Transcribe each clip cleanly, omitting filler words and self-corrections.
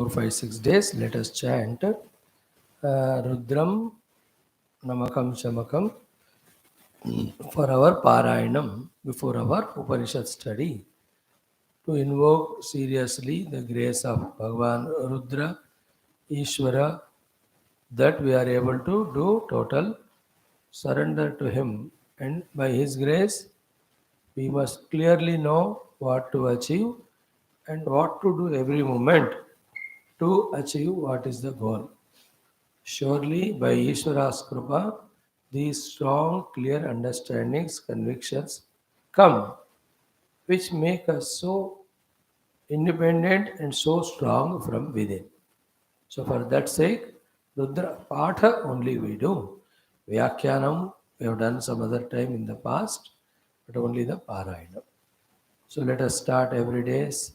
4, 5, 6 days, let us chant Rudram Namakam Shamakam for our Parayanam before our Upanishad study to invoke seriously the grace of Bhagavan Rudra, Ishvara, that we are able to do total surrender to Him, and by His grace we must clearly know what to achieve and what to do every moment to achieve what is the goal. Surely, by Ishvara's Kripa, these strong, clear understandings, convictions come, which make us so independent and so strong from within. So, for that sake, Rudra Patha only we do. Vyakyanam we have done some other time in the past, but only the Parayana. So, let us start every day's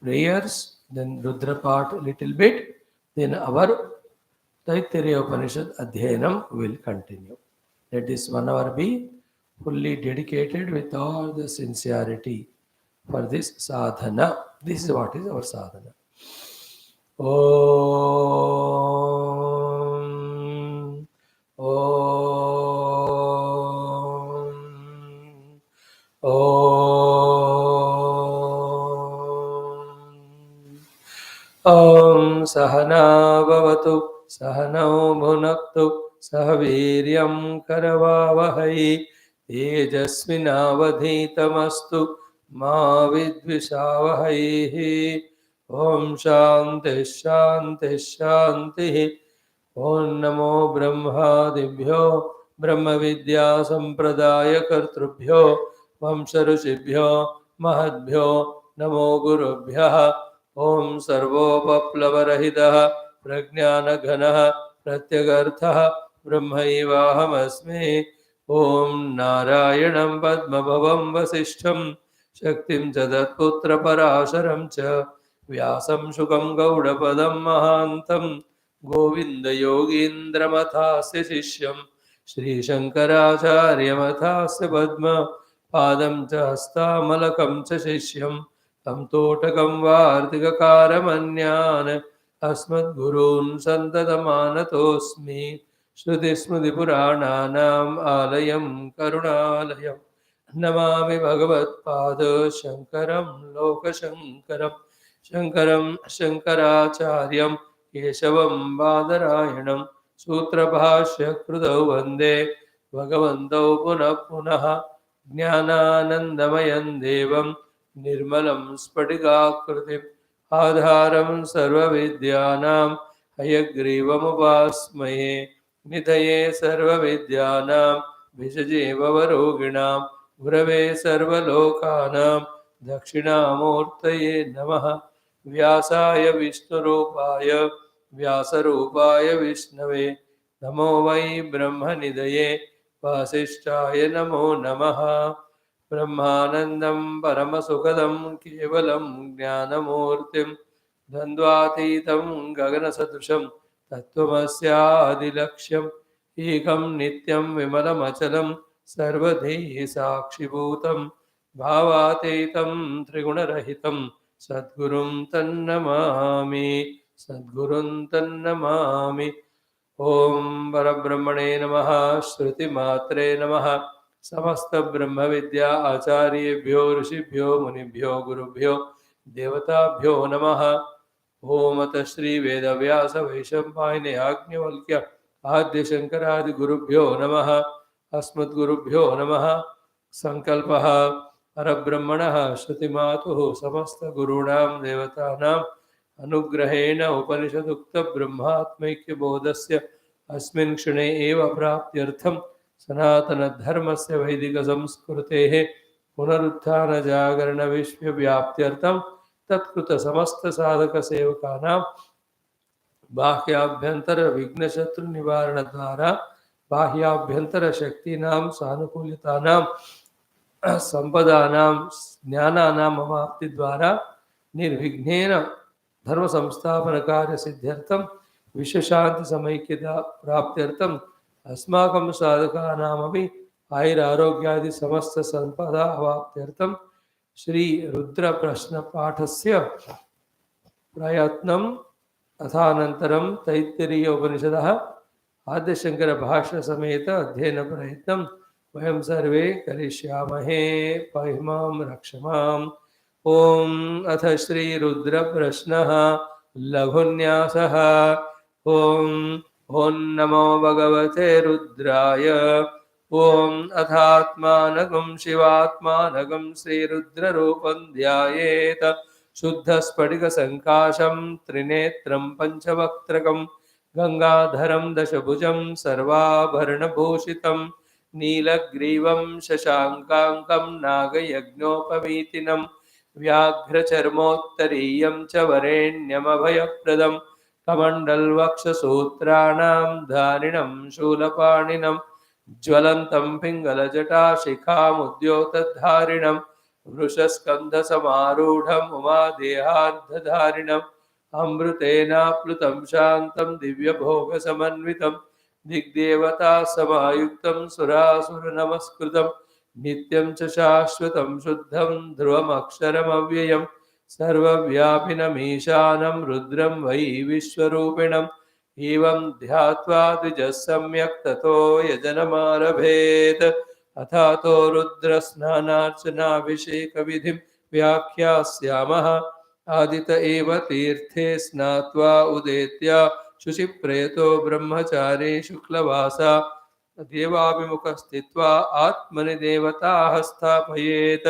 prayers, then Rudra part a little bit, then our Taittiriya Upanishad Adhyanam will continue. Let this 1 hour be fully dedicated with all the sincerity for this sadhana. This is what is our sadhana. Om. Om. Om. Om Sahana Bhavatu Sahanau Bhunaktu Sahaviryam Karavavahai Tejasvinavadhitamastu Ma Vidvishavahai. Om Shanti Shanti Shanti. Om Namo Brahmadibhyo Brahma Vidya Sampradaya Kartrubhyo Vamsharusibhyo Mahadbhyo Namo Gurubhyaha. Om Sarvopaplavarahidah Prajnanaghanaha Pratyagarthaha Brahmaivahamasmi. Om Narayanam Padmabhavam Vasishtham Shaktim Jadatputra Parasharam Cha Vyasam Shukam Gaudapadam Mahantam Govinda Yogindra Mathasya Shishyam Shri Shankaracharya Mathasya Padma Padam Cha Hastamalakam Cha Shishyam Tam Totakam Vartikakaramanyana Asmadgurun Santadamanatosmi Shruti Smriti Purananam Alayam Karunalayam Namami Bhagavat Pada Shankaram Lokashankaram Shankaram Shankaracharyam Keshavam Badarayanam Sutrabhashya Krudau Vande Bhagavantau Punah Punah Jnananandamayan Devam Nirmalam Spatigakriti Adharam Sarva Vidyanam Hayagrivam Upasmahe Nithaye Sarva Vidyanam Vishajeva Varoginam Gurave Sarva Lokanam Dakshinamurtaye Namaha. Vyasaya Vishnurupaya Vyasarupaya Vishnave Namo Vai Brahmanidaye Vasishtaya Namo Namaha. Brahmanandam Paramasukadam Kevalam Jnanamurtim Dandvatitam Gaganasadrusham Tattvamasya Adilaksham Ekam Nityam Vimalamachalam Sarvadhi Sakshibhutam Bhavatetam Trigunarahitam Sadgurum Tannamami Sadgurum Tannamami. Om Parabrahmane Namaha Shruti Matre Namaha Samasta Brahma Vidya Acharyebhyo Rishibhyo Munibhyo Gurubhyo Devatabhyo Namaha. Om Ata Shri Veda Vyasa Vaishampayane Agnivalkya Adya Shankaradi Gurubhyo Namaha. Asmat Gurubhyo Namaha. Sankalpaha Parabrahmanaha Shruti Matuhu Samasta Gurunam Devatanam Anugrahena Upanishadukta Brahmatmaikya Bodhasya Asmin Kshane Eva Praptyartham Sanatana Dharmasya Vaidika Samskrutehe Punaruthana Jagarana Vishya Vyaptyartham Tatkruta Samasta Sadhaka Sevakanam Bhahyabhyantara Vignashatru Nivarana Dvara Bhahyabhyantara Shaktinam Sanukulitanam Sampadanam Jnananam Amapti Dvara Nirvignena Dharma Samstapana Karya Siddhyartham Vishashanti Samaikyata Praptyartham Asmakam Sadhakanamapi Aira Arogyadi Samasta Sampada Avaptyartham Shri Rudra Prashna Pathasya Prayatnam अथानन्तरं Taittiriya उपनिषदः आद्यशंकर भाष्य समेत अध्ययन प्रयत्नं वयं सर्वे करिष्यामहे। पाहिमां रक्षमाम्। ओम अथ श्री रुद्र प्रश्नः लघुन्यासः। ओम ओं नमो भगवते रुद्राय। ओम अथात्मानगं शिवात्मानगं श्रीरुद्ररूपं ध्यायेत्। शुद्धस्फटिकसङ्काशं त्रिनेत्रं पञ्चवक्त्रकं गंगाधरं दशभुजं सर्वाभरणभूषितं नीलग्रीवं शशाङ्काङ्कं नागयज्ञोपवीतिनं व्याघ्रचर्मोत्तरीयं च वरेण्यमभयप्रदं कमण्डलवक्षसूत्राणां धारिणं शूलपाणिनं ज्वलन्तं पिङ्गलजटाशिखामुद्योतधारिणं वृषस्कन्धसमारूढम् उमादेहार्धधारिणम् अमृतेनाप्लुतं शान्तं दिव्यभोगसमन्वितं दिग्देवता समायुक्तं सुरासुरनमस्कृतं नित्यं च शाश्वतं शुद्धं ध्रुवमक्षरमव्ययं सर्वव्यापिनमीशानं रुद्रं वै विश्वरूपिणम् एवं ध्यात्वा द्विजः सम्यक् ततो यजनमारभेत्। अथातो रुद्रस्नानार्चनाभिषेकविधिं व्याख्यास्यामः। आदित एव तीर्थे स्नात्वा उदेत्य शुचिप्रयतो ब्रह्मचारी शुक्लवासा देवाभिमुखस्थित्वा आत्मनि देवताः स्थापयेत्।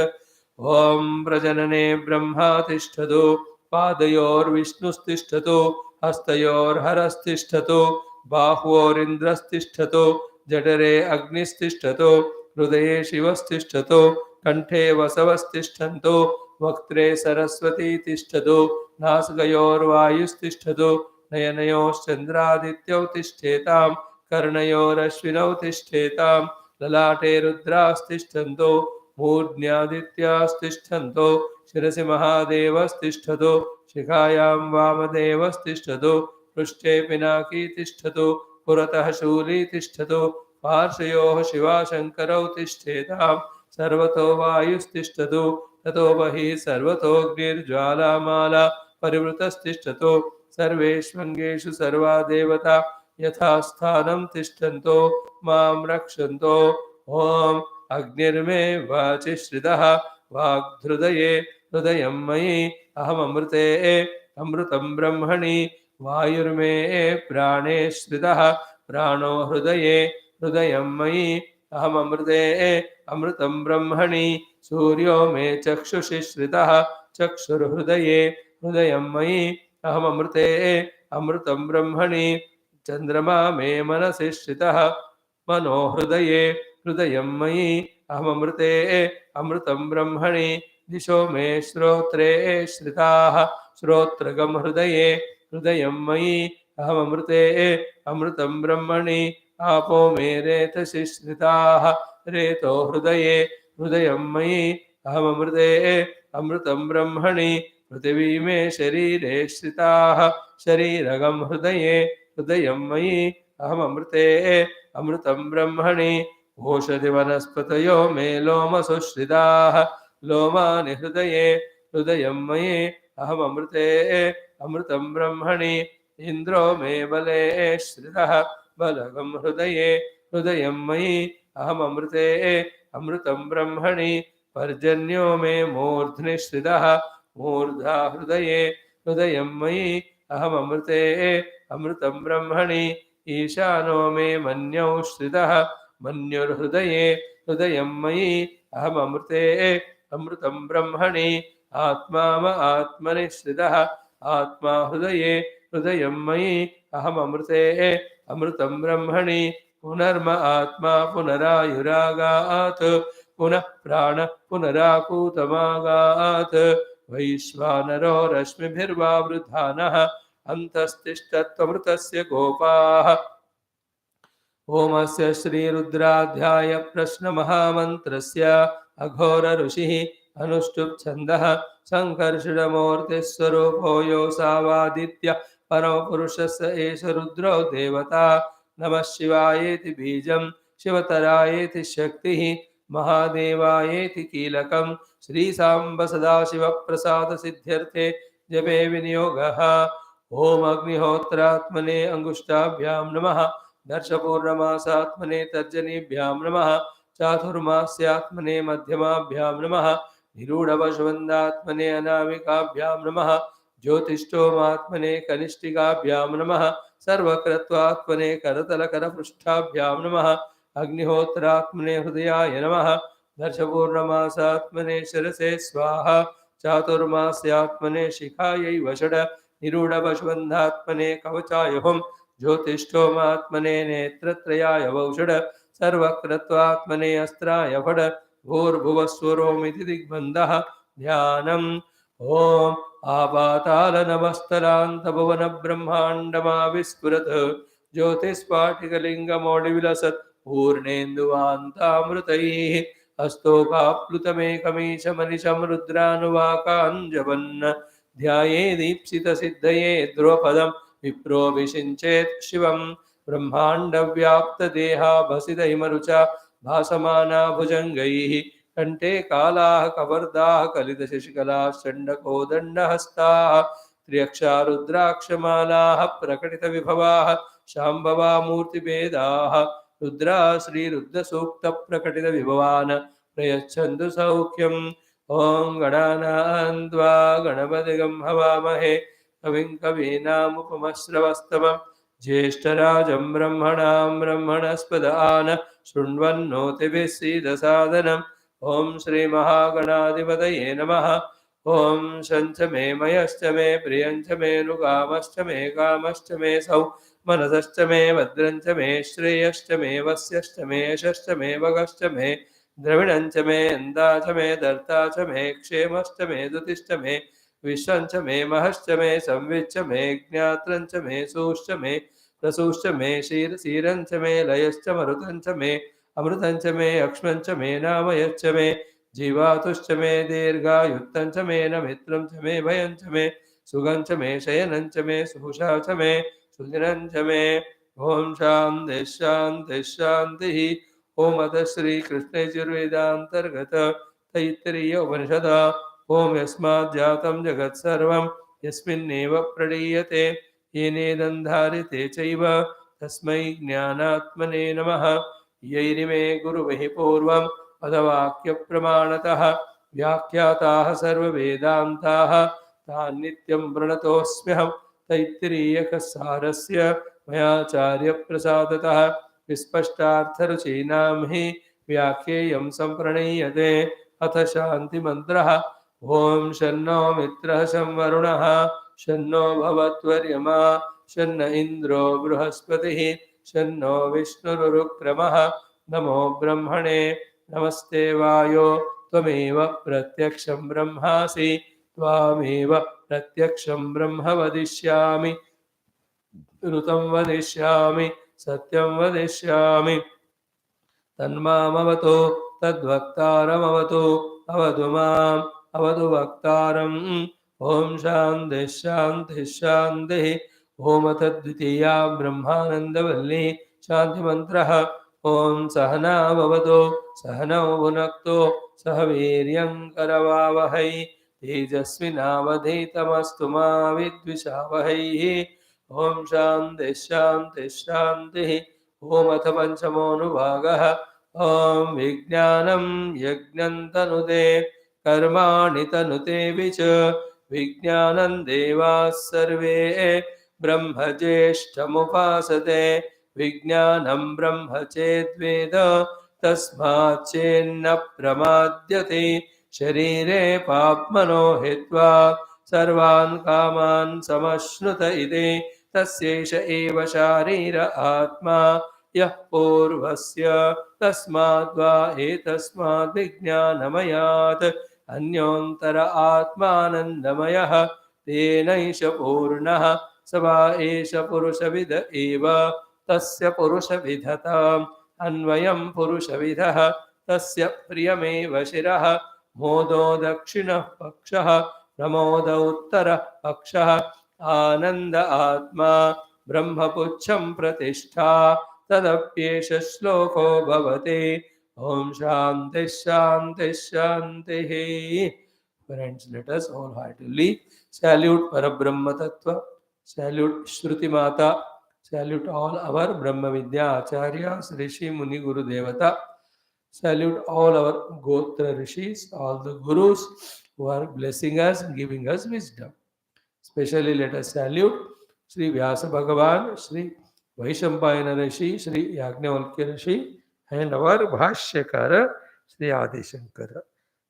ॐ प्रजनने ब्रह्मा तिष्ठतु, पादयोर्विष्णुस्तिष्ठतु, हस्तयोर्हरस्तिष्ठतु, बाह्वोरिन्द्रस्तिष्ठतु, जठरे अग्निस्तिष्ठतु, हृदये शिवस्तिष्ठतु, कण्ठे वसवस्तिष्ठन्तु, वक्त्रे सरस्वती तिष्ठतु, नासिकयोर्वायुस्तिष्ठतु, नयनयोश्चन्द्रादित्यौ तिष्ठेतां, कर्णयोरश्विनौ तिष्ठेतां, ललाटे रुद्रास्तिष्ठन्तु, मूर्ध्न्यादित्यास्तिष्ठन्तु, शिरसि महादेवस्तिष्ठतु, शिखायां वामदेवस्तिष्ठतु, पृष्ठे पिनाकी तिष्ठतु, पुरतः शूली तिष्ठतु, पार्श्वयोः शिवाशङ्करौ तिष्ठेतां, सर्वतो वायुस्तिष्ठतु, ततो बहिः सर्वतोऽग्निर्ज्वालामाला परिवृतस्तिष्ठतु, सर्वेष्वङ्गेषु सर्वा देवता यथा स्थानं तिष्ठन्तो मां रक्षन्तो। ॐ अग्निर्मे वाचि श्रितः वाग्हृदये हृदयं मयि अहममृते अमृतं ब्रह्मणि वायुर्मे प्राणे श्रितः प्राणो हृदये हृदयं मयि अहममृते अमृतं ब्रह्मणि सूर्यो मे चक्षुषि श्रितः चक्षुर्हृदये हृदयं मयि अहममृते अमृतं ब्रह्मणि चन्द्रमा मे मनसि श्रितः मनो हृदये हृदयं मयि अहममृते अमृतं ब्रह्मणि दिशो मे श्रोत्रे श्रिताः श्रोत्रगं हृदये हृदयं मयि अहममृते अमृतं ब्रह्मणि आपो मे रेतसि श्रिताः रेतो हृदये हृदयं मयि अहममृते अमृतं ब्रह्मणि पृथिवी मे शरीरे श्रिताः शरीरगं हृदये हृदयं मयि अहममृते अमृतं ब्रह्मणि ओषधिवनस्पतयो मे लोमसुश्रिताः लोमानि हृदये हृदयं मयि अहममृते अमृतं ब्रह्मणि इन्द्रो मे बले श्रितः बलगं हृदये हृदयं मयि अहममृते अमृतं ब्रह्मणि पर्जन्यो मे मूर्ध्नि श्रितः मूर्धा हृदये हृदयं मयि अहममृते अमृतं ब्रह्मणि ईशानो मे मन्यौ श्रितः मन्युर्हृदये हृदयं मयि अहममृते अमृतं ब्रह्मणि आत्मा आत्मनि श्रितः आत्मा हृदये हृदयं मयि अहममृते अमृतं ब्रह्मणि पुनर्म आत्मा पुनरायुरागात् पुनः प्राणः पुनराकूतमागात् वैश्वानरो रश्मिभिर्वावृधानः अन्तस्तिष्ठत्वमृतस्य गोपाः। ओमस्य श्रीरुद्राध्याय प्रश्नमहामन्त्रस्य अघोर ऋषिः अनुष्टुप् छन्दः सङ्कर्षणमूर्तिस्वरूपो योऽसावादित्य परमपुरुषस्य एष रुद्रो देवता। नमः शिवायेति बीजं शिवतरायेति शक्तिः महादेवायेति कीलकं श्रीसाम्ब सदाशिवप्रसादसिद्ध्यर्थे जपे विनियोगः। ओम अग्निहोत्रात्मने अंगुष्ठाभ्यां नमः। दर्शपूर्णमासात्मने तर्जनीभ्यां नमः। चातुर्मास्यात्मने मध्यमाभ्यां नमः। निरूढवशवन्दात्मने अनामिकाभ्यां नमः। ज्योतिष्ठोमात्मने कनिष्ठिकाभ्यां नमः। सर्वकृत्वात्मने करतलकरपृष्ठाभ्यां नमः। अग्निहोत्रात्मने हृदयाय नमः। दर्शपूर्णमासात्मने शिरसे स्वाहा। चातुर्मास्यात्मने शिखायै वषड। निरूढवशवन्धात्मने कवचाय हुम्। ज्योतिष्ठोमात्मने नेत्रत्रयाय वौषड। सर्वकृत्वात्मने अस्त्राय फड। भूर्भुवस्वरोमिति दिग्बन्धः। ध्यानम् ॐ आपातालनमस्तरान्तभुवनब्रह्माण्डमाविस्फुरत्। ज्योतिस्फाटिकलिङ्गमौलिविलसत् पूर्णेन्दुवान्तामृतैः। हस्तोकाप्लुतमेकमीशमनिशं रुद्रानुवाकाञ्जवन्। ध्यायेदीप्सितसिद्धये ध्रुवपदं विप्रो विषिञ्चेत् शिवम्। ब्रह्माण्डव्याप्तदेहाभसितहिमरुचा भासमाना भुजङ्गैः। कण्ठे कालाः कवर्दाः कलितशशिकलाः चण्डकोदण्डहस्ताः। त्र्यक्षा रुद्राक्षमालाः प्रकटितविभवाः शाम्भवा मूर्तिभेदाः। रुद्रा श्रीरुद्रसूक्तप्रकटितविभवान् प्रयच्छन्तु सौख्यम्। ॐ गणानां त्वा गणपतिगं हवामहे कविं कवीनामुपमश्रवस्तमम्। ज्येष्ठराजं ब्रह्मणां ब्रह्मणस्पद आन शृण्वन्नोतिभिः सीदसादनम्। ॐ श्रीमहागणाधिपतये नमः। ॐ शञ्च मे मयश्च मे प्रियञ्च मे नुकामश्च मे कामश्च मे सौ मनसश्च मे भद्रञ्च मे श्रेयश्च मे वस्यश्च मे यशश्च मे वगश्च मे द्रविणञ्च मे अन्दा च मे दर्ता च मे क्षेमश्च मे दुतिश्च मे विश्वञ्च मे महश्च मे संविच्च मे ज्ञात्रञ्च मे सूश्च मे प्रसूश्च मे क्षीरञ्च मे लयश्च मरुतञ्च मे अमृतञ्च मे अक्ष्मञ्च मे नामयच्च मे जीवातुश्च मे दीर्घायुत्तञ्च मे नमित्रं च मे भयञ्च मे सुगञ्च मे शयनञ्च मे सुषा च मे सुदिनञ्च मे। ॐ शान्तिः शान्तिः शान्तिः। ओम अथ श्री कृष्ण यजुर्वेदांतर्गत तैत्तिरीय उपनिषद। ओम यस्मात् जातं जगत् सर्वं यस्मिन्नेव प्रणीयते येनेदं धार्यते चैव तस्मै ज्ञानात्मने नमः। यैरिमे गुरुवहि पूर्वं पदवाक्यप्रमाणतः व्याख्याताः सर्ववेदान्ताः तान् नित्यं प्रणतोऽस्म्यहं। तैत्तिरीयकसारस्य मयाचार्यप्रसादतः विस्पष्टार्थरुचीनां हि व्याख्येयं सम्प्रणीयते। अथ शान्तिमन्त्रः। ॐ शन्नो मित्रः शं वरुणः शन्नो भवत्वर्यमा शन्न इन्द्रो बृहस्पतिः शन्नो विष्णुरुक्रमः। नमो ब्रह्मणे नमस्ते वायो त्वमेव प्रत्यक्षं ब्रह्मासि त्वामेव प्रत्यक्षं ब्रह्म वदिष्यामि ऋतं वदिष्यामि सत्यं वदिष्यामि तन्मामवतु तद्वक्तारमवतु अवतु माम् अवतु वक्तारम्। ॐ शान्तिः शान्तिः शान्तिः। ॐ अथ द्वितीया ब्रह्मानन्दवल्ली शान्तिमन्त्रः। ॐ सहना भवतु सहनौ भुनक्तु सह वीर्यं करवावहै तेजस्विनावधीतमस्तु मा विद्विषावहैः। ॐ शान्तिः शान्तिः शान्तिः। ॐ अथ पञ्चमोऽनुभागः। ॐ विज्ञानं यज्ञं तनुते कर्माणि तनुते विच विज्ञानं देवाः सर्वे ब्रह्मज्येष्ठमुपासते। विज्ञानं ब्रह्म चेद्वेद तस्माच्चेन्न प्रमाद्यते। शरीरे पाप्मनो हित्वा सर्वान् कामान् समश्नुत इति तस्यैष एव शारीर आत्मा यः पूर्वस्य तस्माद्वा एतस्माद् विज्ञानमयात् अन्योन्तर आत्मानन्दमयः तेनैष पूर्णः स वा एष पुरुषविद एव तस्य पुरुषविधताम् अन्वयं पुरुषविदः तस्य प्रियमेव शिरः। मोदो दक्षिणः पक्षः प्रमोद उत्तरः पक्षः आनन्द आत्मा ब्रह्मपुच्छं प्रतिष्ठा तदप्येष श्लोको भवति। ॐ शान्तिः शान्तिः शान्तिः। Friends, let us wholeheartedly salute Parabrahma Tattva salute Shruti Mata, salute all our Brahma Vidya Acharyas, Rishi Muni Guru Devata, salute all our Gotra Rishis, all the Gurus who are blessing us, giving us wisdom. Especially let us salute Sri Vyasa Bhagavan, Sri Vaishampayana Rishi, Sri Yagnavalkya Rishi, and our Bhashyakara, Sri Adi Shankara.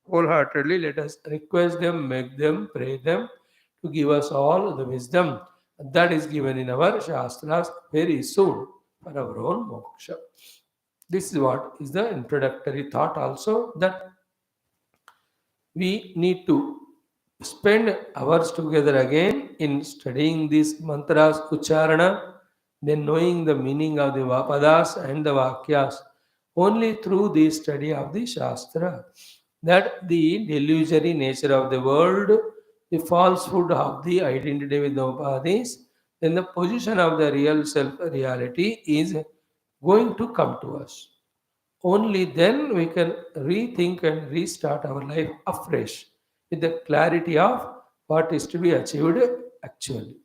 Wholeheartedly let us request them, make them, pray them to give us all the wisdom that is given in our Shastras very soon for our own moksha. This is what is the introductory thought also, that we need to spend hours together again in studying these mantras ucharana, then knowing the meaning of the vapadas and the vakyas only through the study of the shastra. That the delusory nature of the world, the falsehood of the identity with the upadhis, then the position of the real self reality is going to come to us. Only then we can rethink and restart our life afresh with the clarity of what is to be achieved actually.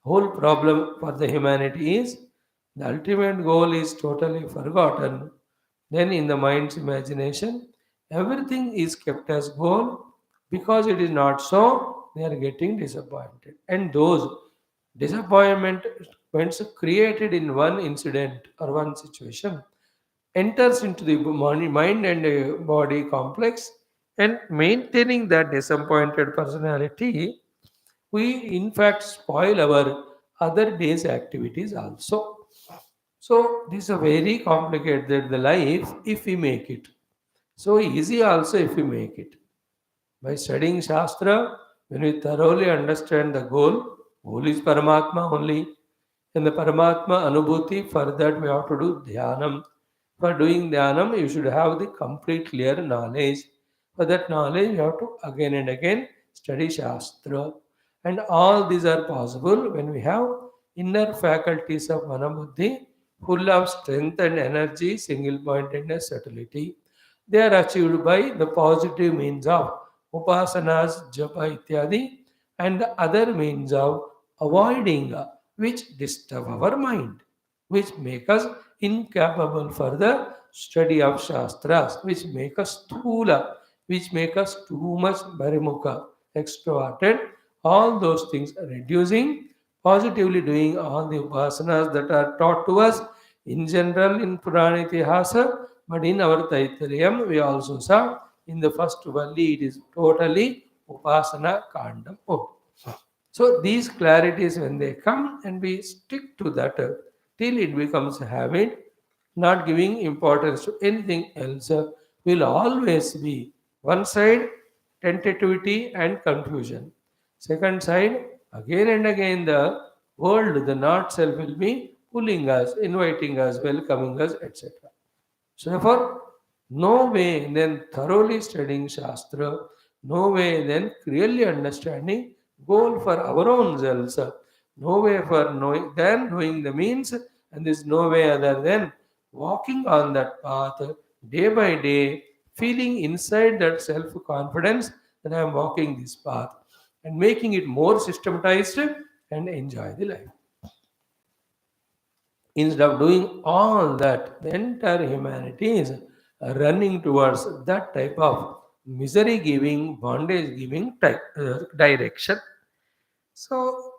Whole problem for the humanity is the ultimate goal is totally forgotten. Then in the mind's imagination, everything is kept as goal. Because it is not so, they are getting disappointed. And those disappointments created in one incident or one situation enters into the mind and body complex, and maintaining that disappointed personality, we in fact spoil our other day's activities also. So this is a very complicated the life if we make it so easy also if we make it. By studying Shastra, when we thoroughly understand the goal is Paramatma only. And the Paramatma Anubhuti, for that we have to do Dhyanam. For doing Dhyanam, you should have the complete clear knowledge. For that knowledge, you have to again and again study Shastra. And all these are possible when we have inner faculties of Manabuddhi, full of strength and energy, single pointedness, subtlety. They are achieved by the positive means of upasanas, japa, ityadi, and the other means of avoiding which disturb our mind, which make us incapable for the study of shastras, which make us sthula, which make us too much barimukha, extroverted, all those things are reducing, positively doing all the upasanas that are taught to us in general in Purana Itihasa, but in our Taittiriya we also saw in the first Valli it is totally Upasana Kandam. So these clarities when they come and we stick to that till it becomes a habit, not giving importance to anything else, will always be one side tentativity and confusion. Second side, again and again the world, the not self will be pulling us, inviting us, welcoming us, etc. So therefore, no way then thoroughly studying Shastra, no way then clearly understanding goal for our own selves, no way for knowing than knowing the means, and there is no way other than walking on that path day by day, feeling inside that self-confidence that I am walking this path and making it more systematized and enjoy the life. Instead of doing all that, the entire humanity is running towards that type of misery giving, bondage giving type, direction. So,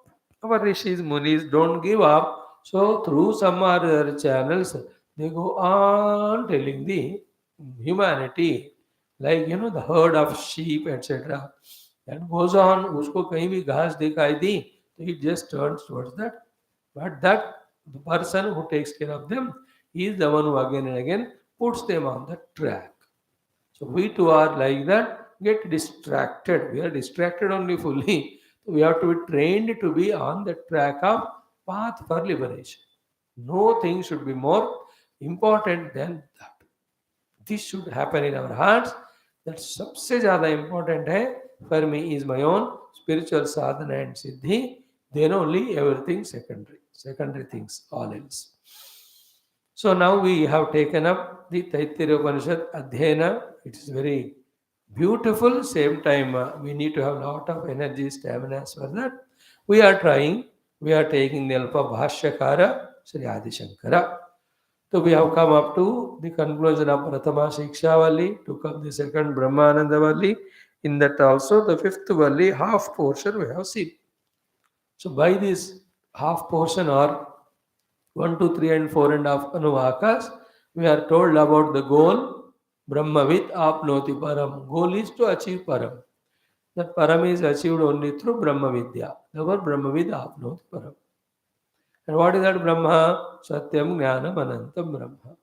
our rishis, munis don't give up. So, through some other channels, they go on telling the humanity, like the herd of sheep, etc. That goes on. उसको कहीं भी घास दिखाई दी, so it just turns towards that. But that the person who takes care of them is the one who again and again puts them on the track. So we too are like that, get distracted. We are distracted only fully. We have to be trained to be on the track of path for liberation. No thing should be more important than that. This should happen in our hearts. That सबसे ज़्यादा important है for me is my own spiritual sadhana and siddhi. Then only everything secondary things, all else. So now we have taken up the Taittiriya Upanishad Adhyayana. It is very beautiful. Same time, we need to have a lot of energy, stamina for that. We are trying. We are taking the help of Bhashyakara, Sri Adi Shankara. So we have come up to the conclusion of Pratama Shiksha Valli, took up the second Brahmananda Valli. In that also the fifth Valli, half portion we have seen. So by this half portion or 1, 2, 3 and 4 and half Anuvakas, we are told about the goal, Brahmavid apnoti param. Goal is to achieve param. That param is achieved only through Brahma Vidya. Therefore, Brahmavid apnoti param. And what is that Brahma? Satyam Jnanam Anantam Brahma.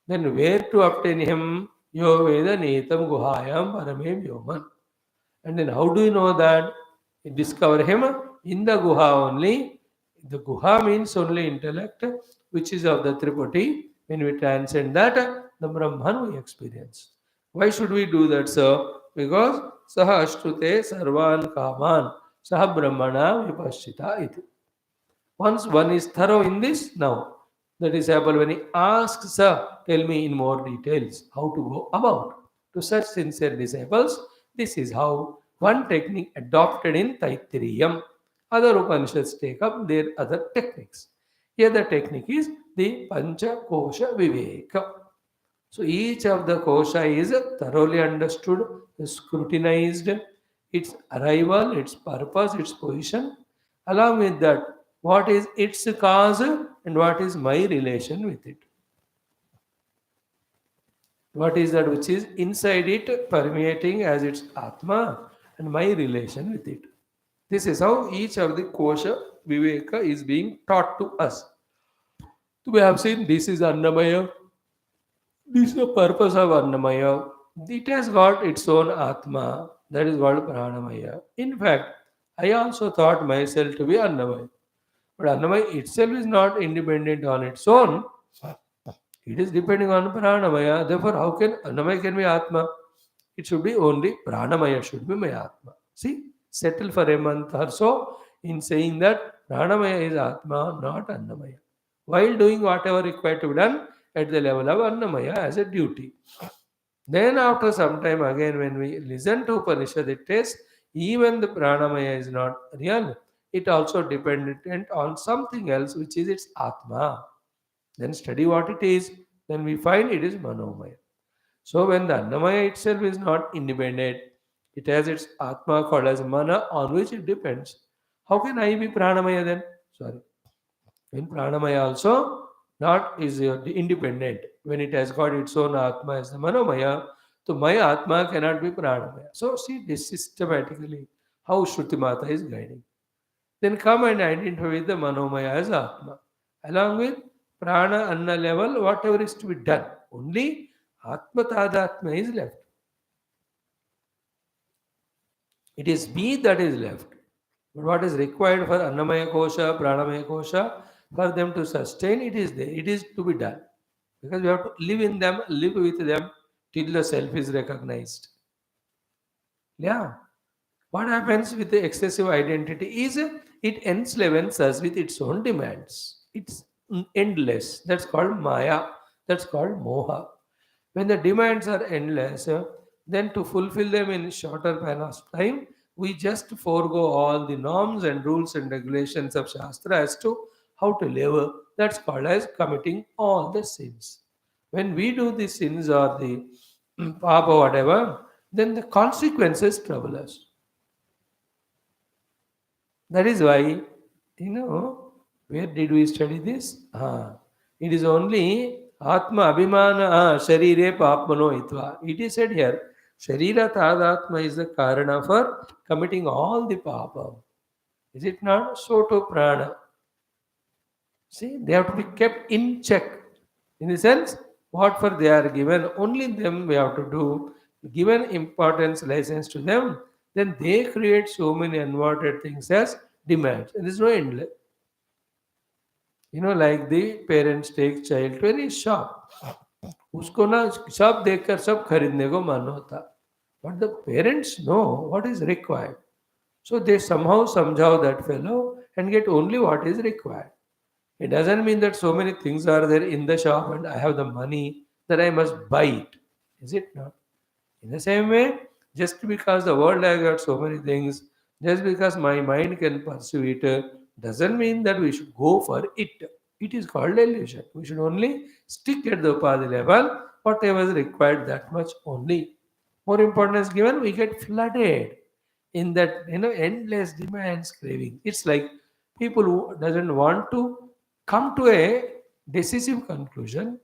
Then where to obtain him? Yo Veda Netam Guhayam Paramem Yoman. And then how do you know that? You discover him in the Guha only. The Guha means only intellect, which is of the Tripati. When we transcend that, the Brahman we experience. Why should we do that, sir? Because Saha Ashrute Sarvan Kaman Saha Brahmana Vipashita iti. Once one is thorough in this, now the disciple, when he asks, Sir, tell me in more details how to go about. To such sincere disciples, this is how one technique adopted in Taittiriyam. Other Upanishads take up their other techniques. Here the technique is the Pancha Kosha Viveka. So each of the kosha is thoroughly understood, scrutinized, its arrival, its purpose, its position. Along with that, what is its cause and what is my relation with it? What is that which is inside it, permeating as its Atma, and my relation with it? This is how each of the kosha viveka is being taught to us. So we have seen this is Annamaya. This is the purpose of Annamaya. It has got its own Atma, that is called Pranamaya. In fact, I also thought myself to be Annamaya. But Annamaya itself is not independent on its own. It is depending on Pranamaya. Therefore, how can Annamaya can be Atma? It should be only Pranamaya should be my Atma. See, settle for a month or so in saying that Pranamaya is Atma, not Annamaya. While doing whatever required to be done at the level of Annamaya as a duty. Then after some time again when we listen to Upanishad, it is even the Pranamaya is not real. It also dependent on something else which is its Atma. Then study what it is, then we find it is Manomaya. So when the Annamaya itself is not independent, it has its Atma called as Mana on which it depends. How can I be Pranamaya then? Sorry. When Pranamaya also not is independent, when it has got its own Atma as the Manomaya, so my Atma cannot be Pranamaya. So see this systematically how Shruti Mata is guiding. Then come and identify with the Manomaya as Atma. Along with Prana Anna level, whatever is to be done. Only Atma Tadatma is left. It is me that is left. But what is required for Annamaya Kosha, Pranamaya Kosha, for them to sustain, it is there. It is to be done. Because we have to live in them, live with them till the self is recognized. Yeah. What happens with the excessive identity is it enslaves us with its own demands. It's endless. That's called Maya. That's called Moha. When the demands are endless, then to fulfill them in shorter span of time, we just forego all the norms and rules and regulations of Shastra as to how to live. That's called as committing all the sins. When we do the sins or the papa whatever, then the consequences trouble us. That is why, where did we study this? It is only Atma Abhimana Sharire Papmano Itva. It is said here, Sharira Tadatma is the Karana for committing all the Papa. Is it not? So to Prana. See, they have to be kept in check. In the sense, what for they are given, only them we have to do. Given importance license to them, then they create so many unwanted things as demands. And there is no end. Like the parents take child to any shop. उसको ना सब देखकर सब खरीदने को मन होता. But the parents know what is required. So they somehow somehow that fellow and get only what is required. It doesn't mean that so many things are there in the shop and I have the money that I must buy it. Is it not? In the same way, just because the world has got so many things, just because my mind can pursue it, Doesn't mean that we should go for it. It is called illusion. We should only stick at the upadhi level, whatever is required, that much only. More importance given, we get flooded in that endless demands craving. It's like people who doesn't want to come to a decisive conclusion,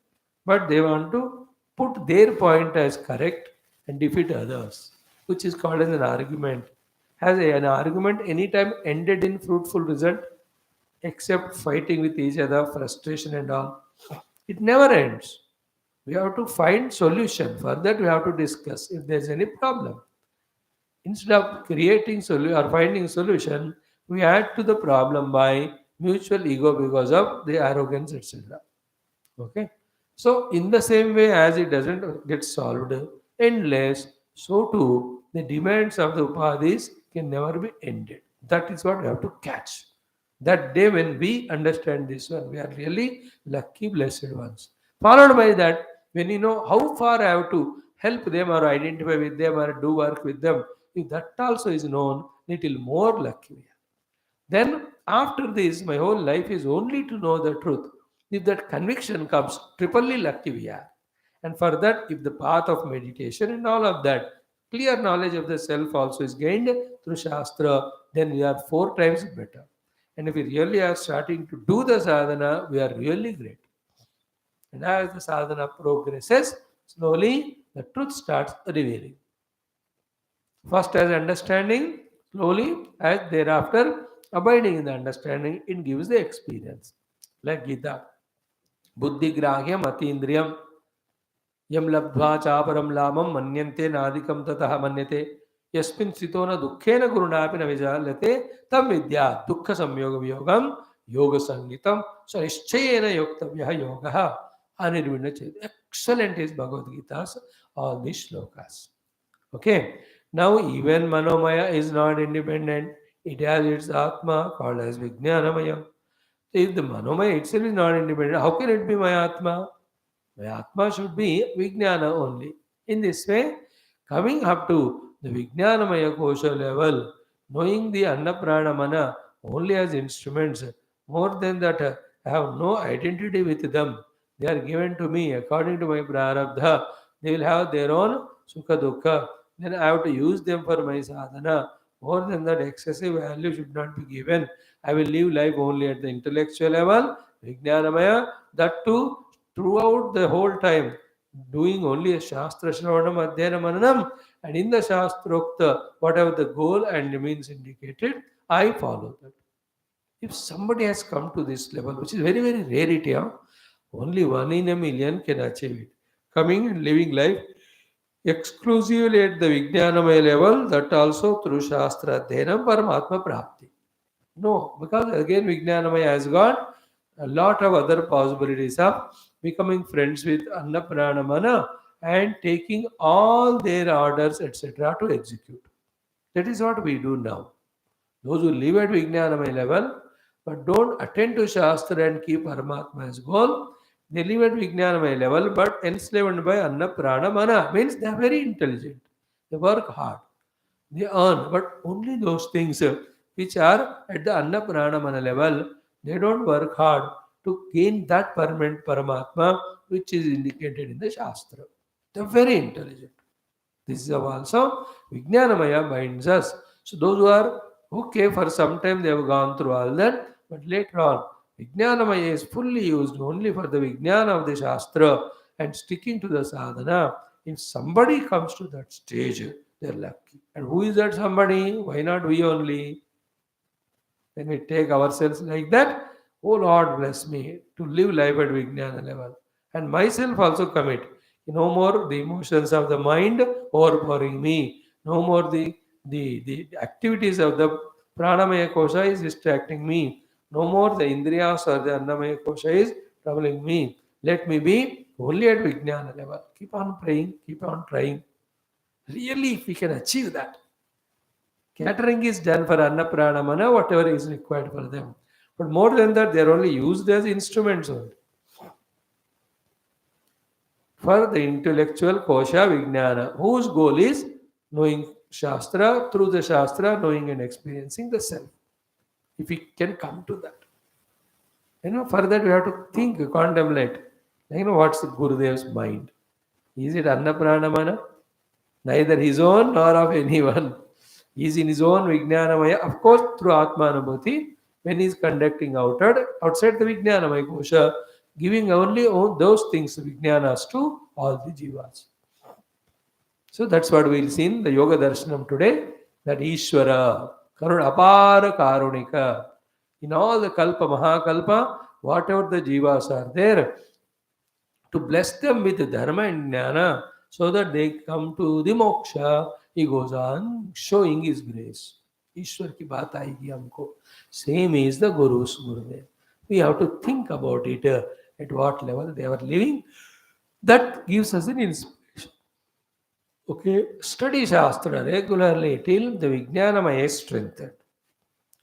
but they want to put their point as correct and defeat others, which is called as an argument. Has an argument anytime ended in fruitful result, except fighting with each other, frustration and all? It never ends. We have to find solution. For that, we have to discuss if there is any problem. Instead of creating or finding solution, we add to the problem by mutual ego because of the arrogance, etc. Okay. So, in the same way as it doesn't get solved endless, so too the demands of the upadhis can never be ended. That is what we have to catch. That day when we understand this one, we are really lucky, blessed ones. Followed by that, when you know how far I have to help them or identify with them or do work with them, if that also is known, little more lucky we are. Then, after this, my whole life is only to know the truth. If that conviction comes, triply lucky we are. And for that, if the path of meditation and all of that, clear knowledge of the self also is gained through Shastra, then we are 4 times better. And if we really are starting to do the sadhana, we are really great. And as the sadhana progresses, slowly the truth starts revealing. First as understanding, slowly as thereafter abiding in the understanding, it gives the experience. Like Gita, Buddhi Grahyam Atindriyam Yam Labdva Chaparam Lamam Manyante Nadikam Tataha Manyate Yasmin Sitona Dukkena Gurunapi Navijalate Tam Vidya Dukkha Samyoga Yogam Yoga Sangitam Sarishchayena Yoktavya Yogaha Anirvina Chet. Excellent is Bhagavad Gita's all these shlokas. Okay. Now even Manomaya is not independent. It has its Atma called as Vijnanamaya. If the Manomaya itself is not independent, how can it be my Atma? My Atma should be Vijnana only. In this way, coming up to the Vijnanamaya Kosha level, knowing the Annaprana Mana only as instruments, more than that, I have no identity with them. They are given to me according to my prarabdha. They will have their own sukha dukkha. Then I have to use them for my sadhana. More than that, excessive value should not be given. I will live life only at the intellectual level, Vijnanamaya, that too throughout the whole time, doing only a Shastra Shravanam Adhyana Mananam, and in the Shastrokta, whatever the goal and the means indicated, I follow that. If somebody has come to this level, which is very, very rarity, only 1 in a million can achieve it. Coming and living life exclusively at the Vijnanamaya level, that also through Shastra Adhyanam Paramatma Prapti. No, because again Vijnanamaya has got a lot of other possibilities of becoming friends with Annapranamana and taking all their orders, etc., to execute. That is what we do now. Those who live at Vijnanamaya level but don't attend to Shastra and keep Paramatma as goal, they live at Vijnanamaya level but enslaved by Annapranamana. Means they are very intelligent. They work hard. They earn, but only those things which are at the Annapranamana level, they don't work hard to gain that permanent Paramatma which is indicated in the Shastra. They are very intelligent. This is also Vijnanamaya binds us. So those who are okay for some time they have gone through all that, but later on Vijnanamaya is fully used only for the Vijnana of the Shastra and sticking to the sadhana. If somebody comes to that stage, they are lucky. And who is that somebody? Why not we only? When we take ourselves like that, oh Lord bless me to live life at Vijnana level. And myself also commit. No more the emotions of the mind overpowering me. No more the activities of the pranamaya kosha is distracting me. No more the indriyas or the annamaya kosha is troubling me. Let me be only at Vijnana level. Keep on praying, keep on trying. Really, if we can achieve that, catering is done for Annapranamana, whatever is required for them. But more than that, they are only used as instruments only. For the intellectual kosha vijnana, whose goal is knowing Shastra, through the Shastra, knowing and experiencing the self. If we can come to that, for that we have to think, contemplate. What's Gurudev's mind? Is it Annapranamana? Neither his own nor of anyone. He is in his own Vijnanamaya, of course, through Atmanubhuti, when he is conducting outside the Vijnanamaya Kosha, giving only those things, Vijnanas, to all the Jivas. So that's what we'll see in the Yoga Darshanam today, that Ishvara, Karuna, Apara Karunika, in all the Kalpa, Mahakalpa, whatever the Jivas are there, to bless them with dharma and jnana so that they come to the moksha. He goes on showing his grace. Ishwar ki baat aayegi humko. Same is the Guru's Gurudev. We have to think about it, at what level they were living. That gives us an inspiration. Okay, study Shastra regularly till the Vijnanamaya is strengthened.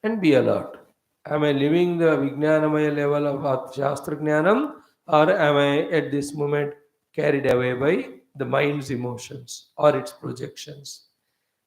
And be alert. Am I living the Vijnanamaya level of Shastra Jnanam, or am I at this moment carried away by the mind's emotions or its projections?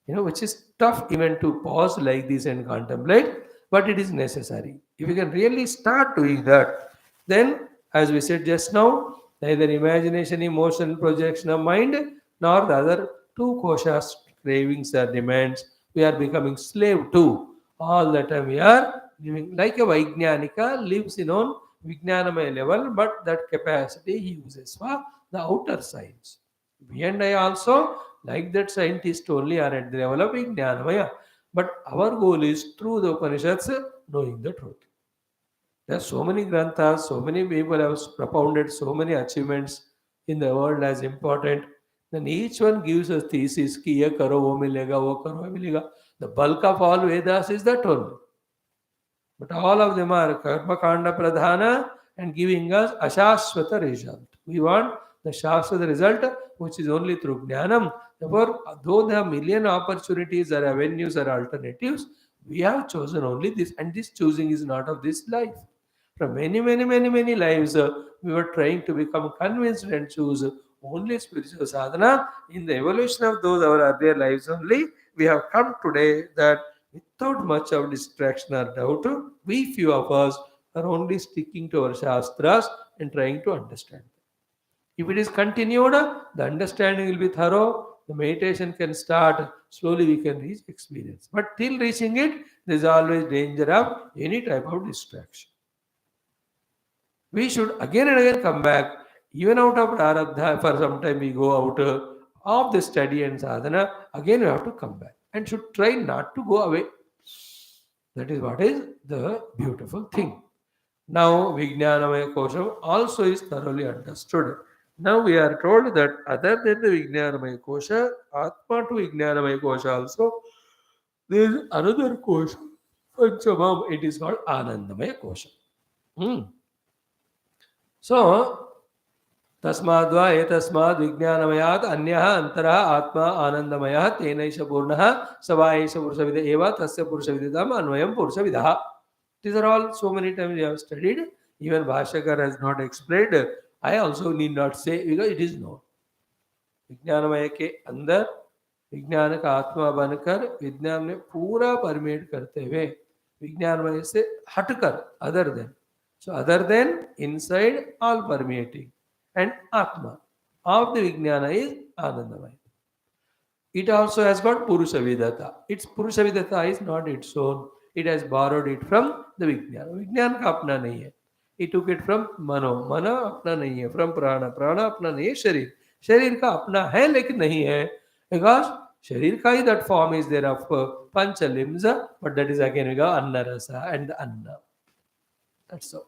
Which is tough even to pause like this and contemplate, but it is necessary. If you can really start doing that, then, as we said just now, neither imagination, emotion, projection of mind, nor the other two koshas, cravings or demands, we are becoming slave to. All the time we are living like a Vaijnanika lives in on Vijnanamaya level, but that capacity he uses for the outer science. We and I also, like that scientist, only are at the level of Vijnanamaya. But our goal is through the Upanishads knowing the truth. There are so many granthas, so many people have propounded so many achievements in the world as important. Then each one gives us thesis, ki ye karo, wo milega, wo karo, wo milega. The bulk of all Vedas is that only. But all of them are karma kanda pradhana and giving us ashashvata result. We want the shashvata result, which is only through jnanam. Therefore, though there are million opportunities or avenues or alternatives, we have chosen only this, and this choosing is not of this life. From many, many, many, many lives, we were trying to become convinced and choose only spiritual sadhana. In the evolution of those our earlier lives only, we have come today that without much of distraction or doubt, we few of us are only sticking to our shastras and trying to understand. If it is continued, the understanding will be thorough, the meditation can start, slowly we can reach experience. But till reaching it, there is always danger of any type of distraction. We should again and again come back, even out of Prarabdha, for some time we go out of the study and sadhana, again we have to come back and should try not to go away. That is what is the beautiful thing. Now, Vijnanamaya Kosha also is thoroughly understood. Now we are told that other than the Vijnanamaya Kosha, Atma to Vijnanamaya Kosha also, there is another Kosha. Panchamam, it is called Anandamaya Kosha. So, तस्माद्वा एतस्माद् विज्ञानमयात् अन्यः अन्तरः आत्मा आनन्दमयः तेनैष पूर्णः स वा एष पुरुषविद एव तस्य पुरुषविदितम् अन्वयं पुरुषविदः. These are all so many times we have studied. Even Bhashyakar has not explained. I also need not say because it is known. विज्ञानमय के अंदर विज्ञान का आत्मा बनकर विज्ञान में पूरा परमेट करते हुए विज्ञानमय से हटकर other than. So other than inside all permeating. And Atma of the Vijnana is Anandamaya. It also has got Purusha Vidata. Its Purusha Vidata is not its own. It has borrowed it from the Vijnana. Vijnana ka apna nahi hai. It took it from Mano. Mana apna nahi hai. From Prana. Prana apna nahi hai. Sharir. Sharir ka apna hai lekin nahi hai. Because Sharir ka hi that form is there of Pancha limbs. But that is again we go Anna Rasa and the Anna. That's all.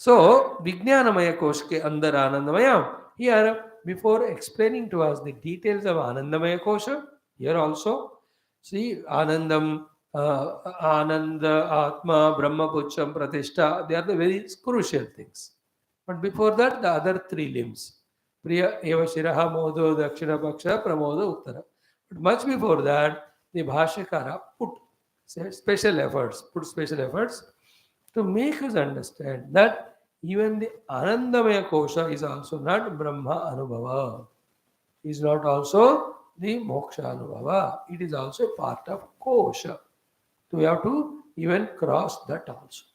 So, Vijnanamaya Kosha ke andar Anandamaya. Here, before explaining to us the details of Anandamaya Kosha, here also, see, Anandam, Ananda, Atma, Brahma, Pucham, Pratishtha, they are the very crucial things. But before that, the other three limbs. Priya, Eva, Shiraha, Modo, Dakshina, Paksha, Pramoda, Uttara. But much before that, the Bhashyakara put special efforts to make us understand that even the Anandamaya Kosha is also not Brahma Anubhava. Is not also the Moksha Anubhava. It is also part of Kosha. So we have to even cross that also.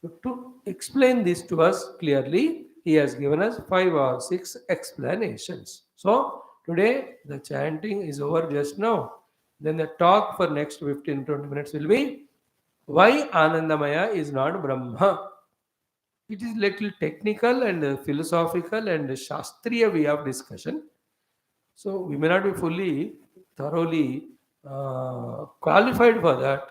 So to explain this to us clearly, he has given us 5 or 6 explanations. So today the chanting is over just now. Then the talk for next 15-20 minutes will be why Anandamaya is not Brahma. It is little technical and philosophical and Shastriya way of discussion. So we may not be fully, thoroughly qualified for that,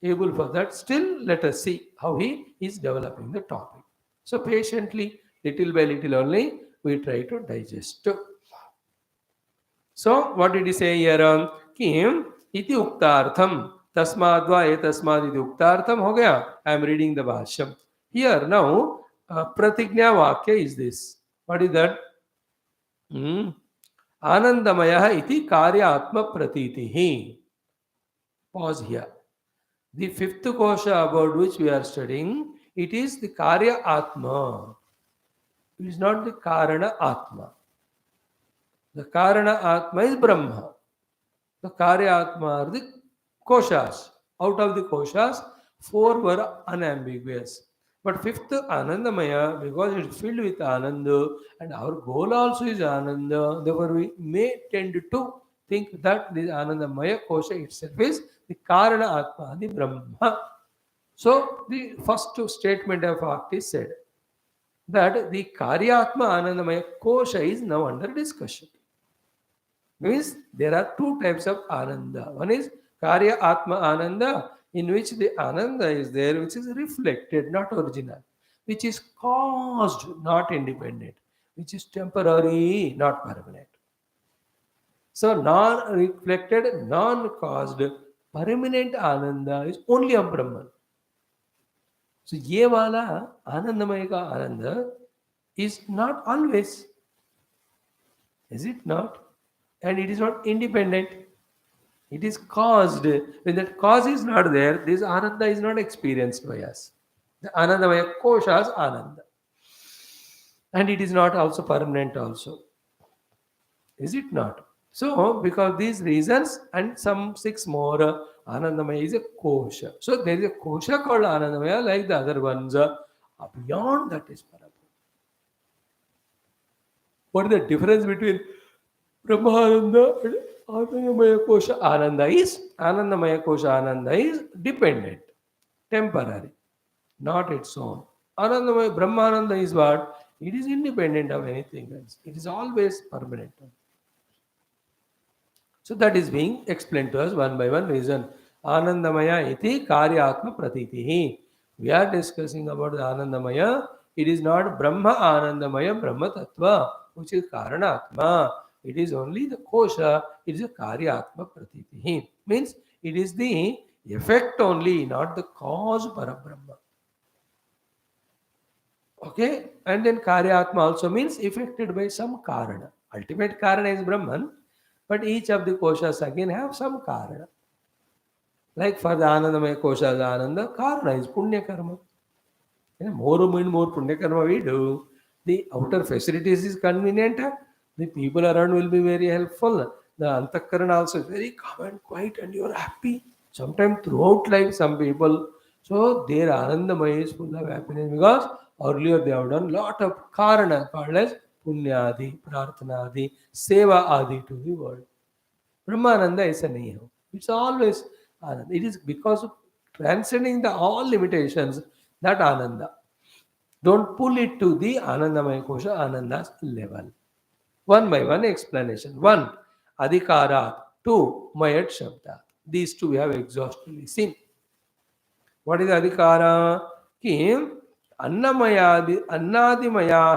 able for that. Still, let us see how he is developing the topic. So patiently, little by little only, we try to digest. So what did he say here? Kim iti uktartham tasmadva etasmad iti uktartham ho gaya. I am reading the Bhashyam. Here now, pratignya vakya is this. What is that? Anandamaya iti karya atma pratitihi. Pause here. The fifth kosha about which we are studying, it is the karya atma. It is not the karana atma. The karana atma is Brahma. The karya atma are the koshas. Out of the koshas, 4 were unambiguous. But fifth Anandamaya, because it is filled with Ananda, and our goal also is Ananda, therefore we may tend to think that this Anandamaya kosha itself is the Karana Atma, the Brahma. So the first statement of fact is said that the Karyatma Anandamaya kosha is now under discussion. Means there are 2 types of Ananda. One is Karya Atma Ananda, in which the Ananda is there, which is reflected, not original, which is caused, not independent, which is temporary, not permanent. So non-reflected, non-caused, permanent Ananda is only of Brahman. So ye wala Anandamaya ka Ananda is not always. Is it not? And it is not independent. It is caused. When that cause is not there, this Ananda is not experienced by us. The Anandamaya kosha is Ananda. And it is not also permanent also. Is it not? So, because these reasons and some 6 more, Anandamaya is a kosha. So, there is a kosha called Anandamaya like the other ones. Beyond that is Parabrahma. What is the difference between Brahmananda and Anandamaya kosha? Anandamaya kosha Ananda is dependent, temporary, not its own. Anandamaya Brahmananda is what? It is independent of anything else. It is always permanent. So that is being explained to us one by one reason. Anandamaya iti karyatma pratitihi. We are discussing about the Anandamaya. It is not Brahma Anandamaya Brahma Tattva, which is Karanatma. It is only the kosha. It is a karyatma pratitihi. Means it is the effect only, not the cause Parabrahma. Okay? And then karyatma also means affected by some karana. Ultimate karana is Brahman. But each of the koshas again have some karana. Like for the Anandamaya kosha, the Ananda, karana is punya karma. More and more punya karma we do, the outer facilities is convenient. The people around will be very helpful. The antakarana also is very calm and quiet and you are happy. Sometimes throughout life, some people, so their Anandamaya is full of happiness because earlier they have done lot of karana called as punyadi, prarthanadi, seva adi to the world. Brahmananda is a name. It's always Ananda. It is because of transcending the all limitations that Ananda. Don't pull it to the Anandamaya Kosha, Ananda's level. One by one explanation. 1. Adhikarat. 2. Mayat Shabdat. These 2 we have exhaustively seen. What is Adhikara? Kim Annadimayaha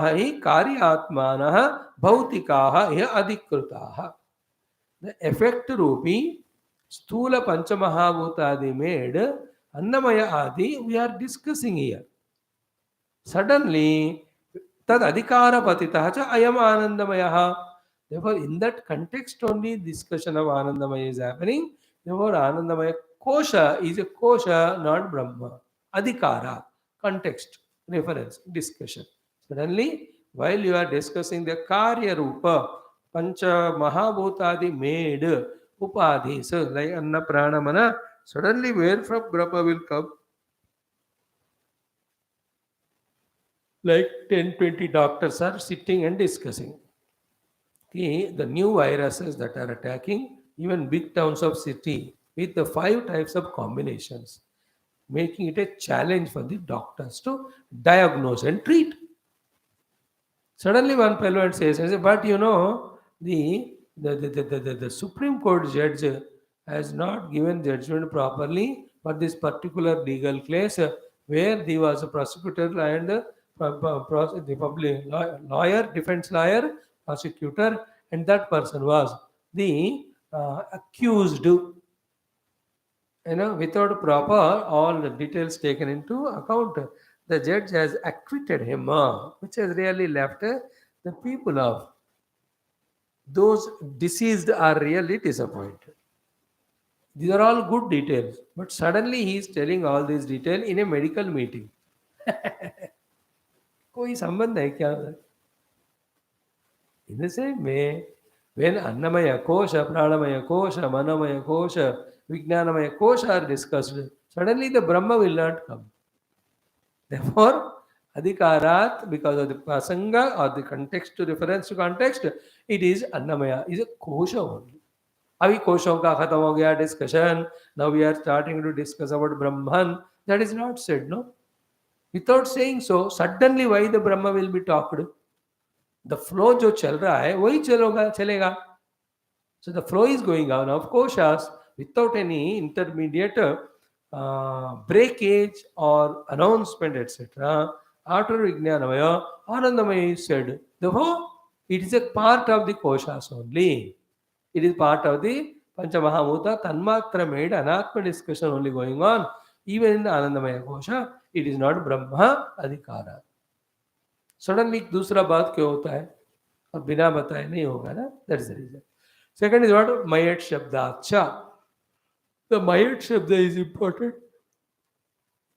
hi karyatmanaha bhautikaha ya adhikrutaha. The effect Rupi, Stula Panchamahabhutadi made, Annamaya Adi, we are discussing here. Suddenly, Tad Adhikara Patitaha Ayam Anandamaya. Therefore, in that context only discussion of Anandamaya is happening. Therefore, Anandamaya Kosha is a Kosha, not Brahma. Adhikara, context, reference, discussion. Suddenly, while you are discussing the Karya Rupa, Pancha Mahabhutadi made Upadhi. So, like Anna Pranamana, Suddenly, where from Brahma will come? Like 10, 20 doctors are sitting and discussing. Okay, the new viruses that are attacking even big towns of city with the 5 types of combinations, making it a challenge for the doctors to diagnose and treat. Suddenly, one fellow and says, but the Supreme Court judge has not given judgment properly for this particular legal case where there was a prosecutor and the public lawyer, defense lawyer, prosecutor, and that person was the accused. Without proper all the details taken into account, the judge has acquitted him, which has really left the people of those deceased are really disappointed. These are all good details, but suddenly he is telling all these detail in a medical meeting. कोई संबंध है क्या? In the same way, when Annamaya Kosha, Pranamaya Kosha, Manomaya Kosha, Vijnanamaya Kosha are discussed, suddenly the Brahma will not come. Therefore, Adhikarat, because of the Prasanga or the context to reference to context, it is Annamaya, is a Kosha only. अभी कोशों का खत्म हो गया discussion. Now we are starting to discuss about Brahman. That is not said, no? Without saying so, suddenly why the Brahma will be talked? The flow जो चल रहा है वही चलेगा. So the flow is going on of koshas without any intermediate breakage or announcement, etc. After Vijnanamaya, Anandamaya is said. Therefore, it is a part of the koshas only. It is part of the Panchamahabhuta Tanmatra made Anatma discussion only going on. Even in the Anandamaya Kosha, it is not Brahma Adhikara. Suddenly दूसरा बात क्यों होता है और बिना बताए नहीं होगा ना? That is the reason. Second is what? Mayat Shabdacha. The Mayat Shabda is important.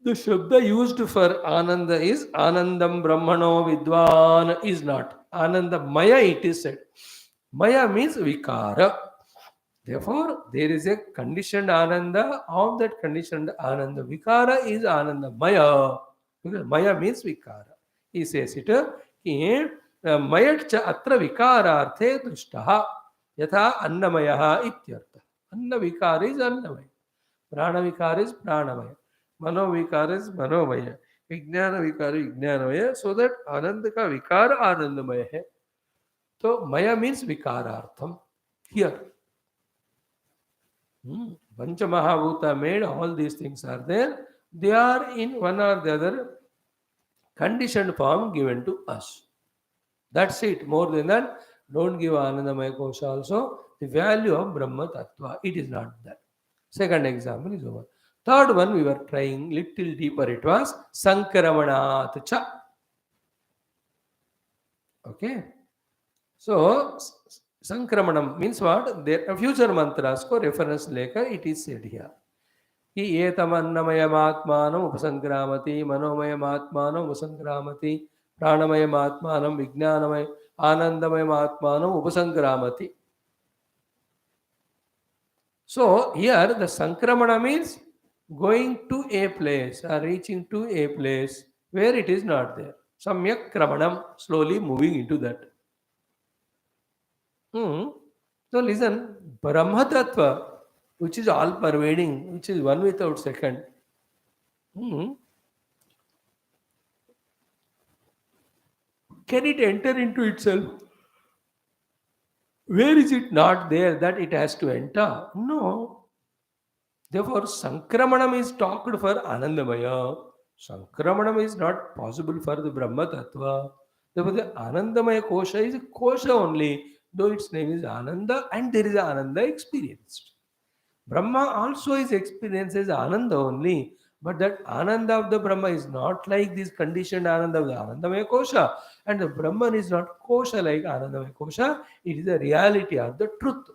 The Shabda used for Ananda is Anandam Brahmano Vidwan is not. Anandamaya it is said. Maya means Vikara. Therefore, there is a conditioned Ananda. Of that conditioned Ananda, Vikara is Anandamaya. Because Maya means Vikara. He says it. Mayat cha atra vikararthe drishtaha yatha annamayaha ityartha. Anna vikara is annamaya. Prana vikara is pranamaya. Mano vikara is manomaya. Vijnana vikara is vijnanamaya. So that Ananda ka vikara Anandamaya hai. So Maya means vikarartham. Here. Panchamahabhuta made all these things are there. They are in one or the other conditioned form given to us. That's it. More than that, don't give Anandamaya Kosha also the value of Brahma Tattva. It is not that. Second example is over. Third one we were trying little deeper. It was Sankramanat Cha. Okay. So Sankramanam means what? There future mantras ko reference lekar it is said here. कि एतमन्नमयमात्मानम् उपसंक्रामति मनोमयमात्मानम् उपसंक्रामति प्राणमयमात्मानम् विज्ञानमय आनंदमयमात्मानम् उपसंक्रामति. So here the sankramana means going to a place or reaching to a place where it is not there. Samyak kramanam, slowly moving into that. So listen, Brahma Tattva, which is all pervading, which is one without second. Can it enter into itself? Where is it not there that it has to enter? No. Therefore, Sankramanam is talked for Anandamaya. Sankramanam is not possible for the Brahma Tattva. Therefore, the Anandamaya Kosha is a Kosha only, though its name is Ananda and there is Ananda experienced. Brahma also is experienced as Ananda only, but that Ananda of the Brahma is not like this conditioned Ananda of the Anandamaya Kosha, and the Brahman is not Kosha like Anandamaya Kosha. It is the reality of the truth.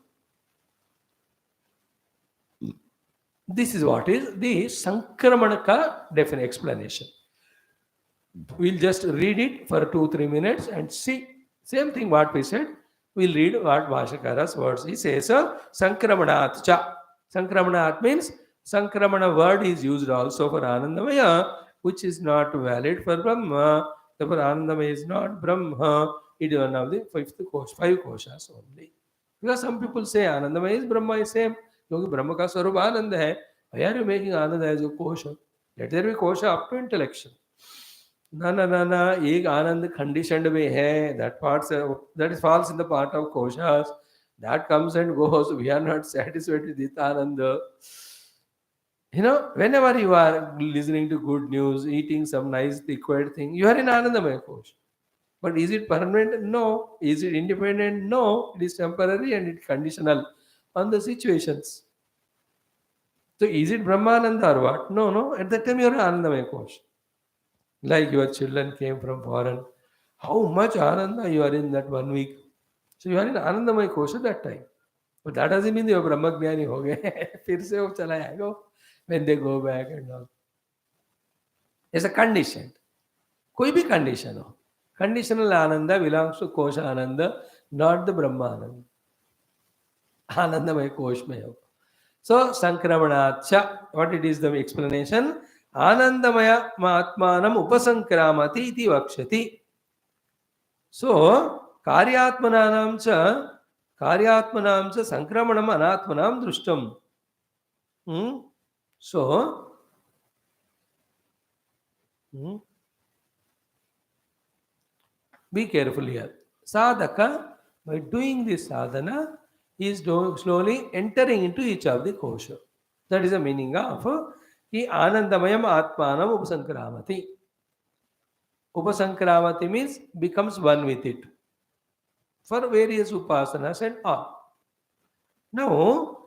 This is what is the Sankramanaka definite explanation. We'll just read it for 2-3 minutes and see. Same thing what we said. We'll read what Bhashyakara's words. He says, Sankramanat cha. Sankramanat means Sankramana word is used also for Anandamaya, which is not valid for Brahma. Therefore, Anandamaya is not Brahma. It is one of the five koshas only. Because some people say Anandamaya is Brahma is same. क्योंकि ब्रह्म का स्वरूप आनंद है. Why are you making Anand as a kosha? Let there be kosha up to intellection. ना एक आनंद conditioned में है. That is false in the part of koshas. That comes and goes. We are not satisfied with this ananda. Whenever you are listening to good news, eating some nice liquid thing, you are in Anandamaya Kosha. But is it permanent? No. Is it independent? No. It is temporary and it's conditional on the situations. So is it Brahmananda or what? No. At that time you are in Anandamaya Kosha. Like your children came from foreign. How much Ananda you are in that 1 week? So you are in Anandamaya Kosha that time. But that doesn't mean you are Brahmagyani ho gaye. फिर से वो चला जाएगा when they go back and all. It's a condition. कोई भी condition हो. Conditional Ananda belongs to Kosha Ananda, not the Brahma Ananda. Anandamaya Kosh mein ho. So, Sankramanacha, what it is the explanation? Anandamaya Maatmanam Upasankramati iti vakshati. So, Karyatmanam cha Sankramanam Anatmanam Drushtam. So, be careful here. Sadhaka, by doing this sadhana, is slowly entering into each of the kosha. That is the meaning of ki Anandamayam Atmanam Upasankramati. Upasankramati means becomes one with it. For various upasanas and all. Now,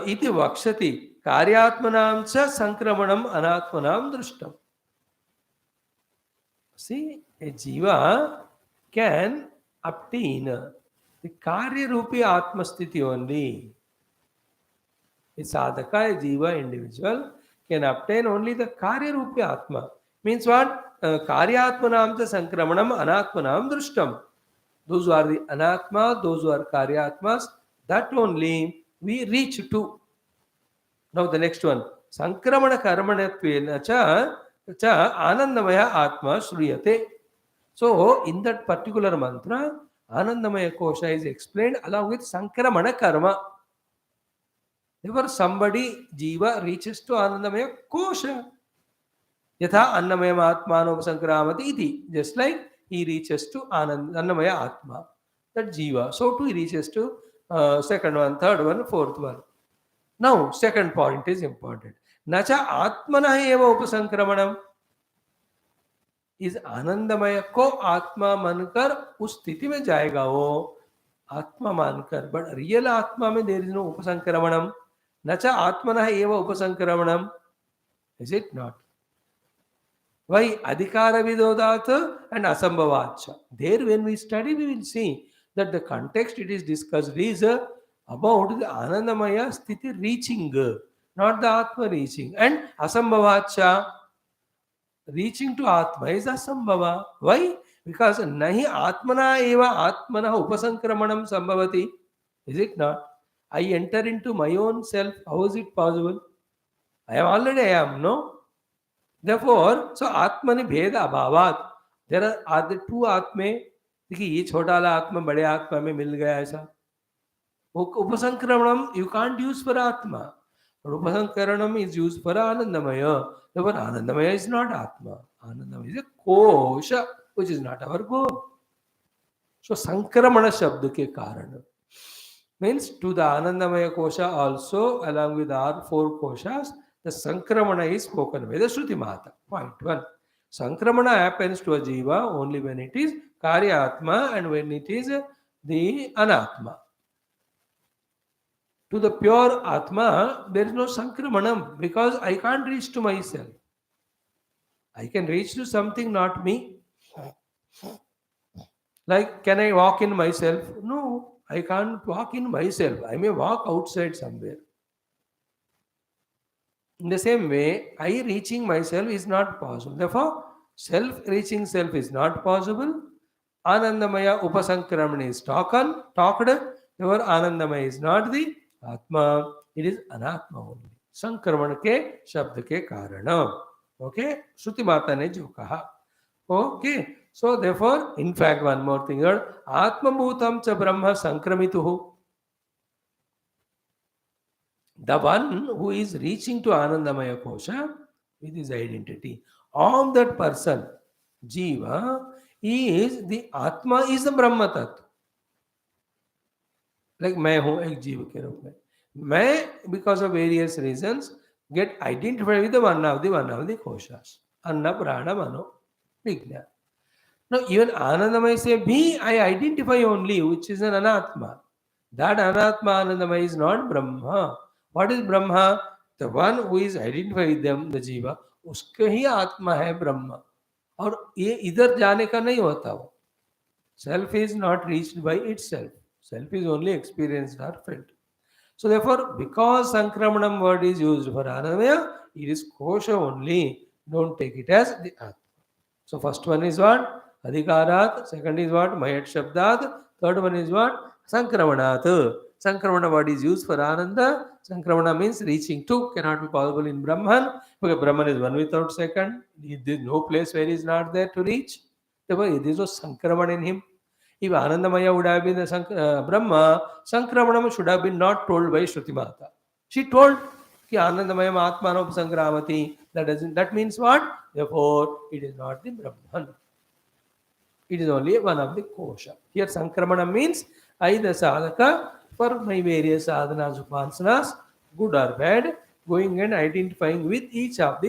iti vakshati karyatmanam cha sankramanam anatmanam drushtam. See, a jiva can obtain the karya rupi atmasthiti only. A sadhaka, a jiva individual can obtain only the karya rupi atma. Means what? Karyatmanam cha sankramanam anatmanam drushtam. Those who are the anatma, those who are karyatmas, that only we reach to. Now the next one. Sankramana karmanatvena cha anandamaya atma shruyate. So in that particular mantra, Anandamaya Kosha is explained along with Sankramana Karma. Therefore somebody, Jiva, reaches to Anandamaya Kosha. Yatha Annamaya Atmano Sankramati iti. Just like he reaches to Annamaya Atma. That Jiva. So too he reaches to second one, third one, fourth one. Now, second point is important. Nacha Atmana eva upasankramanam. इस आनंदमय को आत्मा मानकर उस स्थिति में जाएगा वो आत्मा मानकर. बट रियल आत्मा में देयर इज नो उपसंक्रमणम. न च आत्मनः एव उपसंक्रमणम. Is it not? Why? Adhikara vidodat and asambhavacha. There when we study we will see that the context it is discussed is about the Anandamaya sthiti reaching, not the Atma reaching. And asambhavacha, reaching to Atma is asambhava. Why? Because nahi Atmana eva Atmana upasankramanam sambhavati. Is it not? I enter into my own self. How is it possible? I am, no? Therefore, so Atmani Bheda Abhavat. There are the two Atme. देखिए ये छोटा वाला आत्मा बड़े आत्मा में मिल गया ऐसा. Upasankramanam you can't use for Atma. Upasankaranam is used for Anandamaya. Therefore, Anandamaya is not Atma. Anandamaya is a kosha, which is not our goal. So, Sankramana Shabda ke karan means to the Anandamaya kosha also, along with our four koshas, the Sankramana is spoken by the Shruti Mata. Point 1. Sankramana happens to a jiva only when it is Karya Atma and when it is the Anatma. To the pure Atma, there is no Sankramanam because I can't reach to myself. I can reach to something, not me. Like, can I walk in myself? No, I can't walk in myself. I may walk outside somewhere. In the same way, I reaching myself is not possible. Therefore, self-reaching self is not possible. Anandamaya Upasankramana is talked. Therefore, Anandamaya is not the Atma. It is Anatma only. संक्रमण के शब्द के कारण. Okay, श्रुति माता ने जो कहा. Okay, so therefore, in fact, one more thing, Atmabhutam cha Brahma Sankramituhu. The one who is reaching to Anandamaya Kosha with his identity, on that person, Jiva, is the Atma is the Brahma Tattva. Like मैं हूँ एक जीव के रूप में, मैं because of various reasons get identified with the one of the koshas, Anna, Prana, Mano, Vigna. Now even Anandamaya say bhi I identify only, which is an Anatma. That Anatma Anandamaya is not Brahma. What is Brahma? The one who is identified with them, the Jiva, उसके ही आत्मा है ब्रह्मा. और ये इधर जाने का नहीं होता वो. Self is not reached by itself. Self is only experienced or felt. So therefore, because Sankramanam word is used for Anandamaya, it is kosha only. Don't take it as the Atma. So first one is what? Adhikarat. Second is what? Mayat Shabdat. Third one is what? Sankramanat. Sankramana word is used for Ananda. Sankramana means reaching to, cannot be possible in Brahman. Because Brahman is one without second. There is no place where he is not there to reach. Therefore, there is no Sankramana in him. If Anandamaya would have been the Brahma, Sankramanam should have been not told by Shruti Mata. She told कि आनंदमय आत्मानोप संग्रामति. That means what? Therefore, it is not the Brahman. It is only one of the kosha. Here Sankramana means I the sadhaka for my various sadhanas, upasanas, good or bad, going and identifying with each of the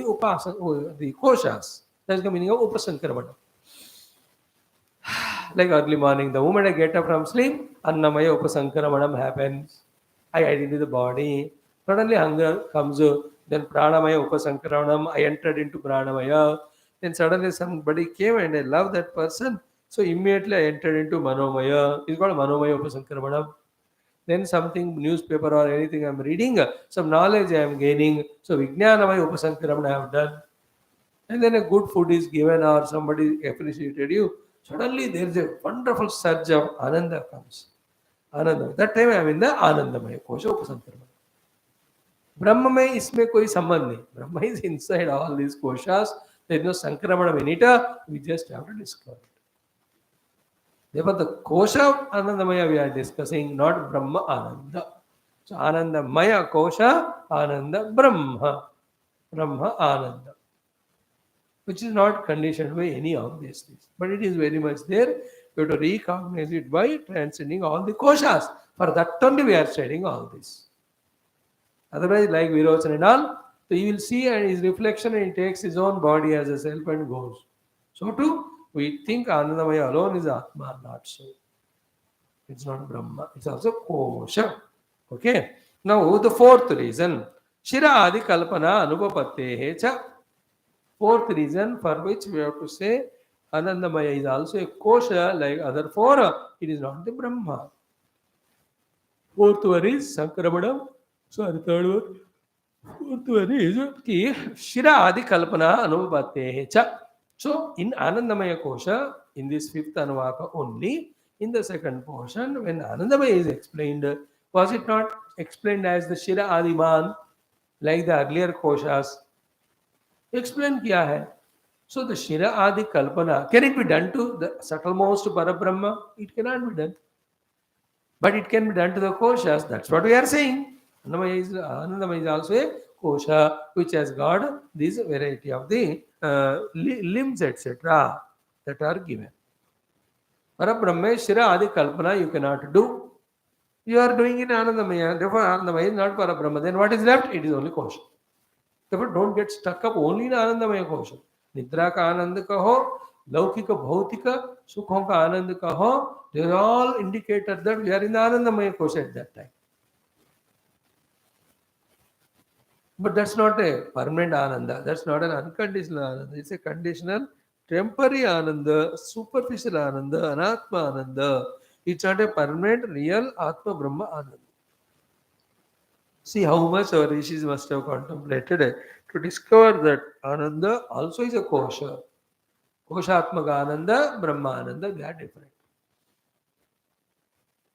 the koshas. That is the meaning of upasankramana. Like early morning, the moment I get up from sleep, Annamaya Upasankramanam happens. I identify the body. Suddenly hunger comes, then Pranamaya Upasankramanam, I entered into Pranamaya. Then suddenly somebody came and I love that person. So immediately I entered into Manomaya. It's called Manomaya Upasankramanam. Then something, newspaper or anything I'm reading, some knowledge I am gaining. So Vijnanamaya Upasankramanam I have done. And then a good food is given or somebody appreciated you. Suddenly there is a wonderful surge of Ananda comes. Ananda. That time I am in the Anandamaya Kosha Upasankarmana. Brahma में इसमें कोई संबंध नहीं. Brahma is inside all these koshas. There is no Sankramana in it. We just have to discover it. Therefore, the kosha of Anandamaya we are discussing, not Brahma Ananda. So Anandamaya kosha, Ananda Brahma. Brahma Ananda. Which is not conditioned by any of these things. But it is very much there. You have to recognize it by transcending all the koshas. For that only we are studying all this. Otherwise, like Virochan and all, so you will see and his reflection and he takes his own body as a self and goes. So too, we think Anandamaya alone is Atma, not so. It's not Brahma, it's also Kosha. Okay. Now the fourth reason. Shira Adi Kalpana Anupapatte cha. Fourth reason for which we have to say Anandamaya is also a kosha like other four, it is not the Brahma. Fourth one is Sankramanam. Sorry, third one. Fourth one is ki Shira Adi Kalpana Anupatte cha. So in Anandamaya kosha, in this fifth Anuvaka only, in the second portion, when Anandamaya is explained, was it not explained as the Shira Adiman like the earlier koshas? Explain किया है. So the Shira Adi Kalpana, can it be done to the subtlemost Parabrahma? It cannot be done. But it can be done to the koshas. That's what we are saying. Anandamaya is also a kosha which has got this variety of the limbs, etc. that are given. Parabrahma, Shira Adi Kalpana you cannot do. You are doing in Anandamaya. Therefore, Anandamaya is not Parabrahma. Then what is left? It is only kosha. Therefore, don't get stuck up only in Anandamaya kosha. निद्रा का आनंद कहो, लौकिक भौतिक सुखों का आनंद कहो, they are all indicated that we are in the Anandamaya kosha at that time. But that's not a permanent ananda. That's not an unconditional ananda. It's a conditional, temporary ananda, superficial ananda, anatma ananda. It's not a permanent, real atma brahma ananda. See how much our rishis must have contemplated to discover that Ananda also is a kosha. Koshatmaka Ananda, Brahma Ananda, they are different.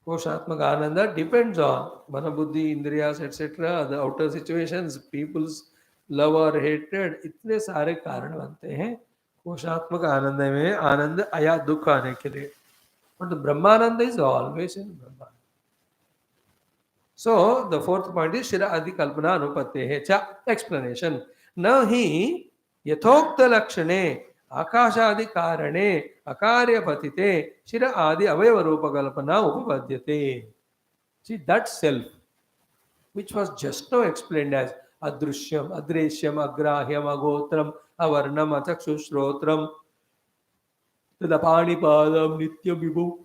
Koshatmaka Ananda depends on Mana Buddhi, Indriyas, etc., the outer situations, people's love or hatred, इतने सारे कारण बनते हैं कोशात्मक आनंद में आनंद आया दुख आने के लिए. But the Brahmananda is always in Brahman. So the fourth point is Shira Adi Kalpana Anupatte cha explanation. Na hi yatokta lakshane akashadi karane akarya patite Shira Adi Avayava Rupa Kalpana upapadyate. See that self which was just now explained as Adrishyam, Adreshyam, Agrahyam, Agotram, Avarnam, Achakshushrotram, Tadapanipadam, Nityam Vibhu.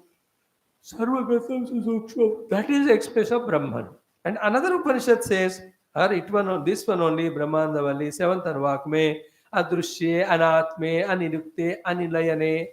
Sarvagatam Susuksham. That is the expression of Brahman. And another Upanishad says, or this one only, Brahmananda Valli, 7th Anuvakame, Adrushye, Anatme, Anirukte, Anilayane.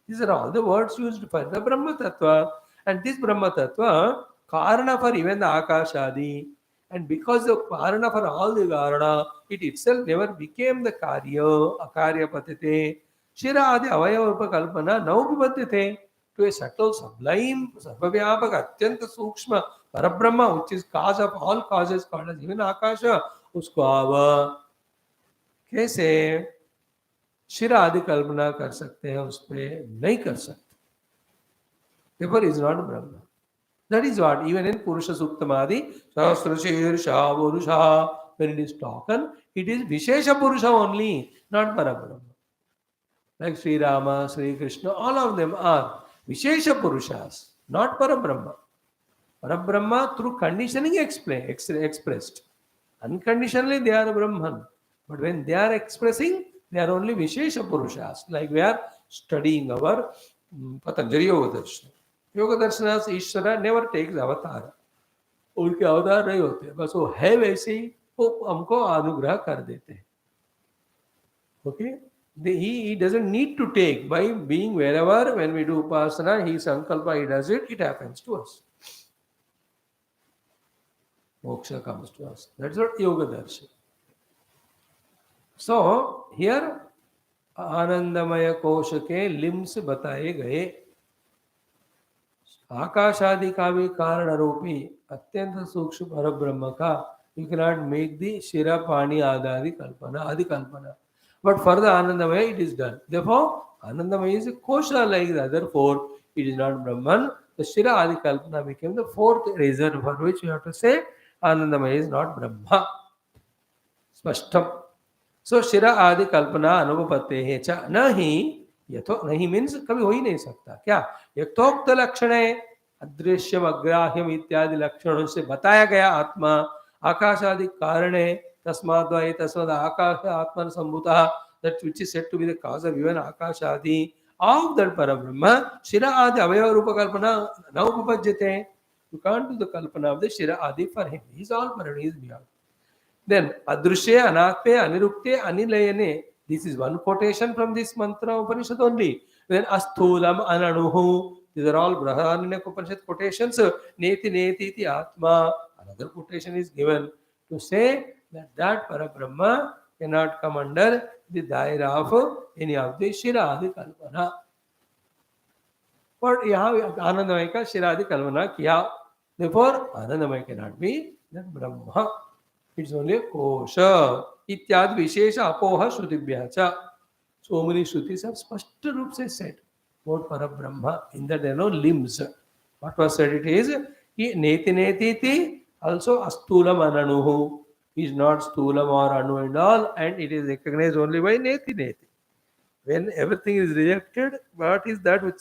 These are all the words used for the Brahma Tattva. And this Brahma Tattva, Karana for even the Akashadi. And because the Karana for all the Karana, it itself never became the Karya, Akarya Patite. Shira Adi Avayava Kalpana, Naupapadyate. To a subtle, sublime, sarvavyapaka, atyanta sukshma, parabrahma, which is cause of all causes, called as even Akasha, usko ava कैसे शिरा आदि कल्पना कर सकते हैं उस पर नहीं कर सकते. Therefore is not Brahma. That is what even in Purusha Suktamadi, Sahasra Shirsha Purusha, when it is talken, it is Vishesha Purusha only, not Parabrahma. Like Sri Rama, Sri Krishna, all of them are Vishesha Purushas, not Parabrahma. Parabrahma through conditioning expressed. Unconditionally they are Brahman. But when they are expressing, they are only Vishesha Purushas. Like we are studying our Patanjali Yoga Darshana. Yoga Darshana's Ishvara never takes avatar. उनके अवतार नहीं होते, बस वो है वैसे ही वो हमको अनुग्रह कर देते हैं. Okay? He doesn't need to take. By being wherever, when we do upasana, he sankalpa, he does it, it happens to us. Moksha comes to us. That's what yoga darshan. So here आनंदमय कोश के limbs बताए गए. आकाशादि का भी कारण रूपी अत्यंत सूक्ष्म परब्रह्म का you cannot make the shira pani adadi kalpana, adi kalpana. But for the Anandamaya, it is done. Therefore, Anandamaya is a kosha like the other four. It is not Brahman. The Shira Adi Kalpana became the fourth reason for which you have to say Anandamaya is not Brahma. Spashtam. So, Shira Adi Kalpana Anupatte cha nahi. Yato nahi means कभी हो ही नहीं सकता. क्या यथोक्त लक्षण है अदृश्यम अग्राह्यम इत्यादि लक्षणों से बताया गया आत्मा आकाश आदि कारण है. तस्माद् तस्माद् आकाश आत्मन संभूतः, that which is said to be the cause of even आकाश आदि of that Parabrahma, Shira Adi Avayava Rupa Kalpana na upapajyate. You can't do the Kalpana of the Shira Adi for him. He is all Paran, he is beyond. Then Adrushye, Anatme, Anirukte, Anilayane. This is one quotation from this mantra Upanishad only. Then Asthulam, Ananuhu. These are all Brahmananda Upanishad quotations. Neti Neti iti Atma. Another quotation is given to say that Parabrahma cannot come under the daira of any of the Shira Adi Kalpana. But यहाँ आनंदमय का Shira Adi Kalpana किया. Therefore, आनंदमय cannot be that Brahma. It's only a kosha. इत्यादि विशेष अपोह श्रुतिभ्यः च. So many Shrutis have स्पष्ट रूप से said about Parabrahma in that there are no limbs. What was said it is neti neti iti also astulam ananuhu. Is not Stulam or Anu and all, and it is recognized only by Neti Neti. When everything is rejected, what is that which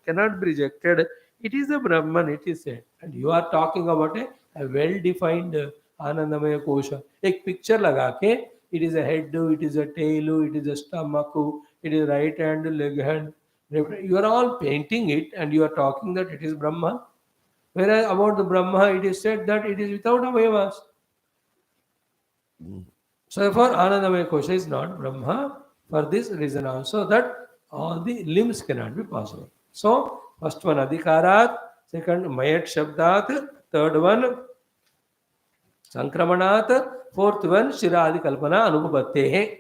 cannot be rejected? It is the Brahman, it is said. And you are talking about a well-defined Anandamaya Kosha. A picture lagake, it is a head, it is a tail, it is a stomach, it is right hand, leg hand. You are all painting it and you are talking that it is Brahman. Whereas about the Brahma, it is said that it is without avayavas. So therefore, Anandamaya Kosha is not Brahma for this reason also that all the limbs cannot be possible. So, first one Adhikarat, second Mayat Shabdat, third one Sankramanat, fourth one Shiradi Kalpana Anupatte.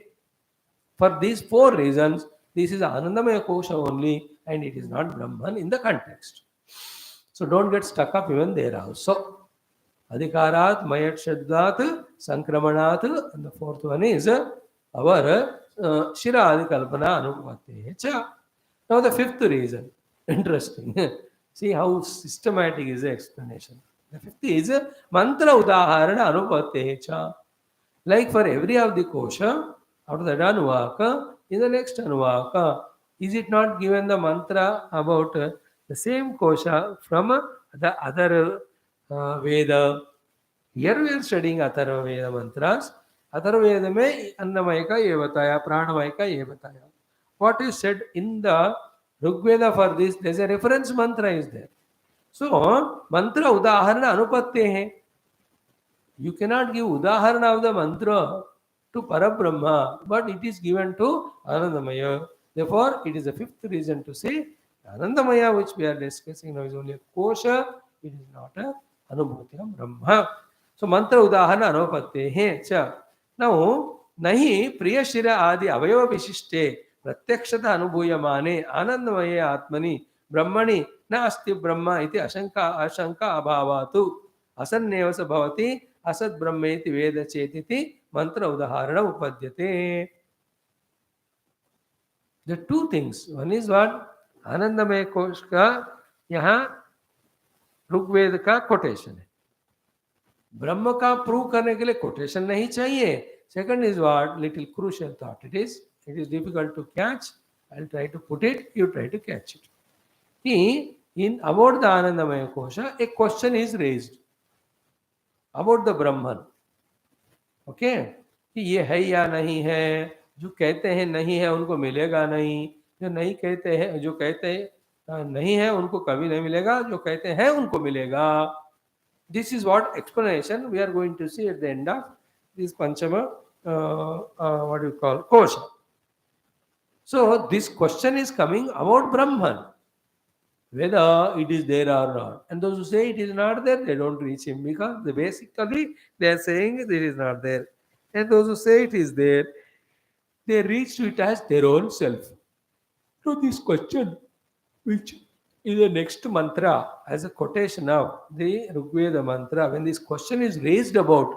For these four reasons, this is Anandamaya Kosha only and it is not Brahman in the context. So don't get stuck up even there also. Adhikarat, Mayat Shaddat, Sankramanat, and the fourth one is our Shira Adikalpana Anupate. Now the fifth reason, interesting. See how systematic is the explanation. The fifth is Mantra Udaharana Anupate. Like for every of the kosha, out of that anuvaka, in the next anuvaka, is it not given the mantra about the same kosha from the other Veda? Here we are studying Atharva Veda mantras. Atharva Veda में अन्नमय का ये बताया, प्राणमय का ये बताया. What is said in the Rigveda for this? There is a reference mantra is there. So mantra udaharana anupatte hai. You cannot give udaharana of the mantra to Parabrahma, but it is given to Anandamaya. Therefore, it is the fifth reason to say Anandamaya, which we are discussing now, is only a kosha, it is not a Anubhutyam Brahma. So, mantra udaharana anupatte cha. Now, nahi priyashira adi avayava vishishte pratyakshata anubhuyamane anandamaya atmani brahmani na asti brahma iti ashanka abhavatu asanneva sa bhavati asad brahmeti veda chetiti mantra udaharana upadyate. The two things. One is what? Anandamaya कोश का यहाँ ऋग्वेद का quotation है. ब्रह्म का prove करने के लिए quotation नहीं चाहिए. Second is what? Little crucial thought. It is difficult to catch. I'll try to put it. You try to catch it. In about the Anandamaya kosha, a question is raised about the Brahman. Okay? कि ये है या नहीं है. जो कहते हैं नहीं है उनको मिलेगा नहीं. जो नहीं कहते हैं, जो कहते हैं नहीं है उनको कभी नहीं मिलेगा. जो कहते हैं उनको मिलेगा. This is what explanation we are going to see at the end of this Panchama, what do you call, Kosha. So this question is coming about Brahman, whether it is there or not. And those who say it is not there, they don't reach him because basically they are saying it is not there. And those who say it is there, they reach to it as their own self. So this question, which is the next mantra as a quotation of the Rigveda mantra, when this question is raised about,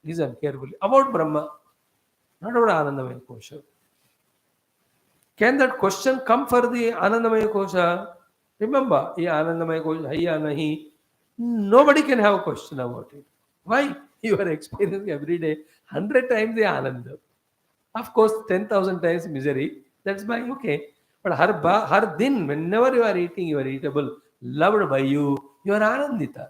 listen carefully, about Brahma, not about Anandamaya kosha. Can that question come for the Anandamaya kosha? Remember, ye Anandamaya kosha hai ya nahi? Nobody can have a question about it. Why? You are experiencing every day 100 times the Ananda. Of course, 10,000 times misery. That's why, okay. But har din, whenever you are eating, you are eatable, loved by you, you are Anandita.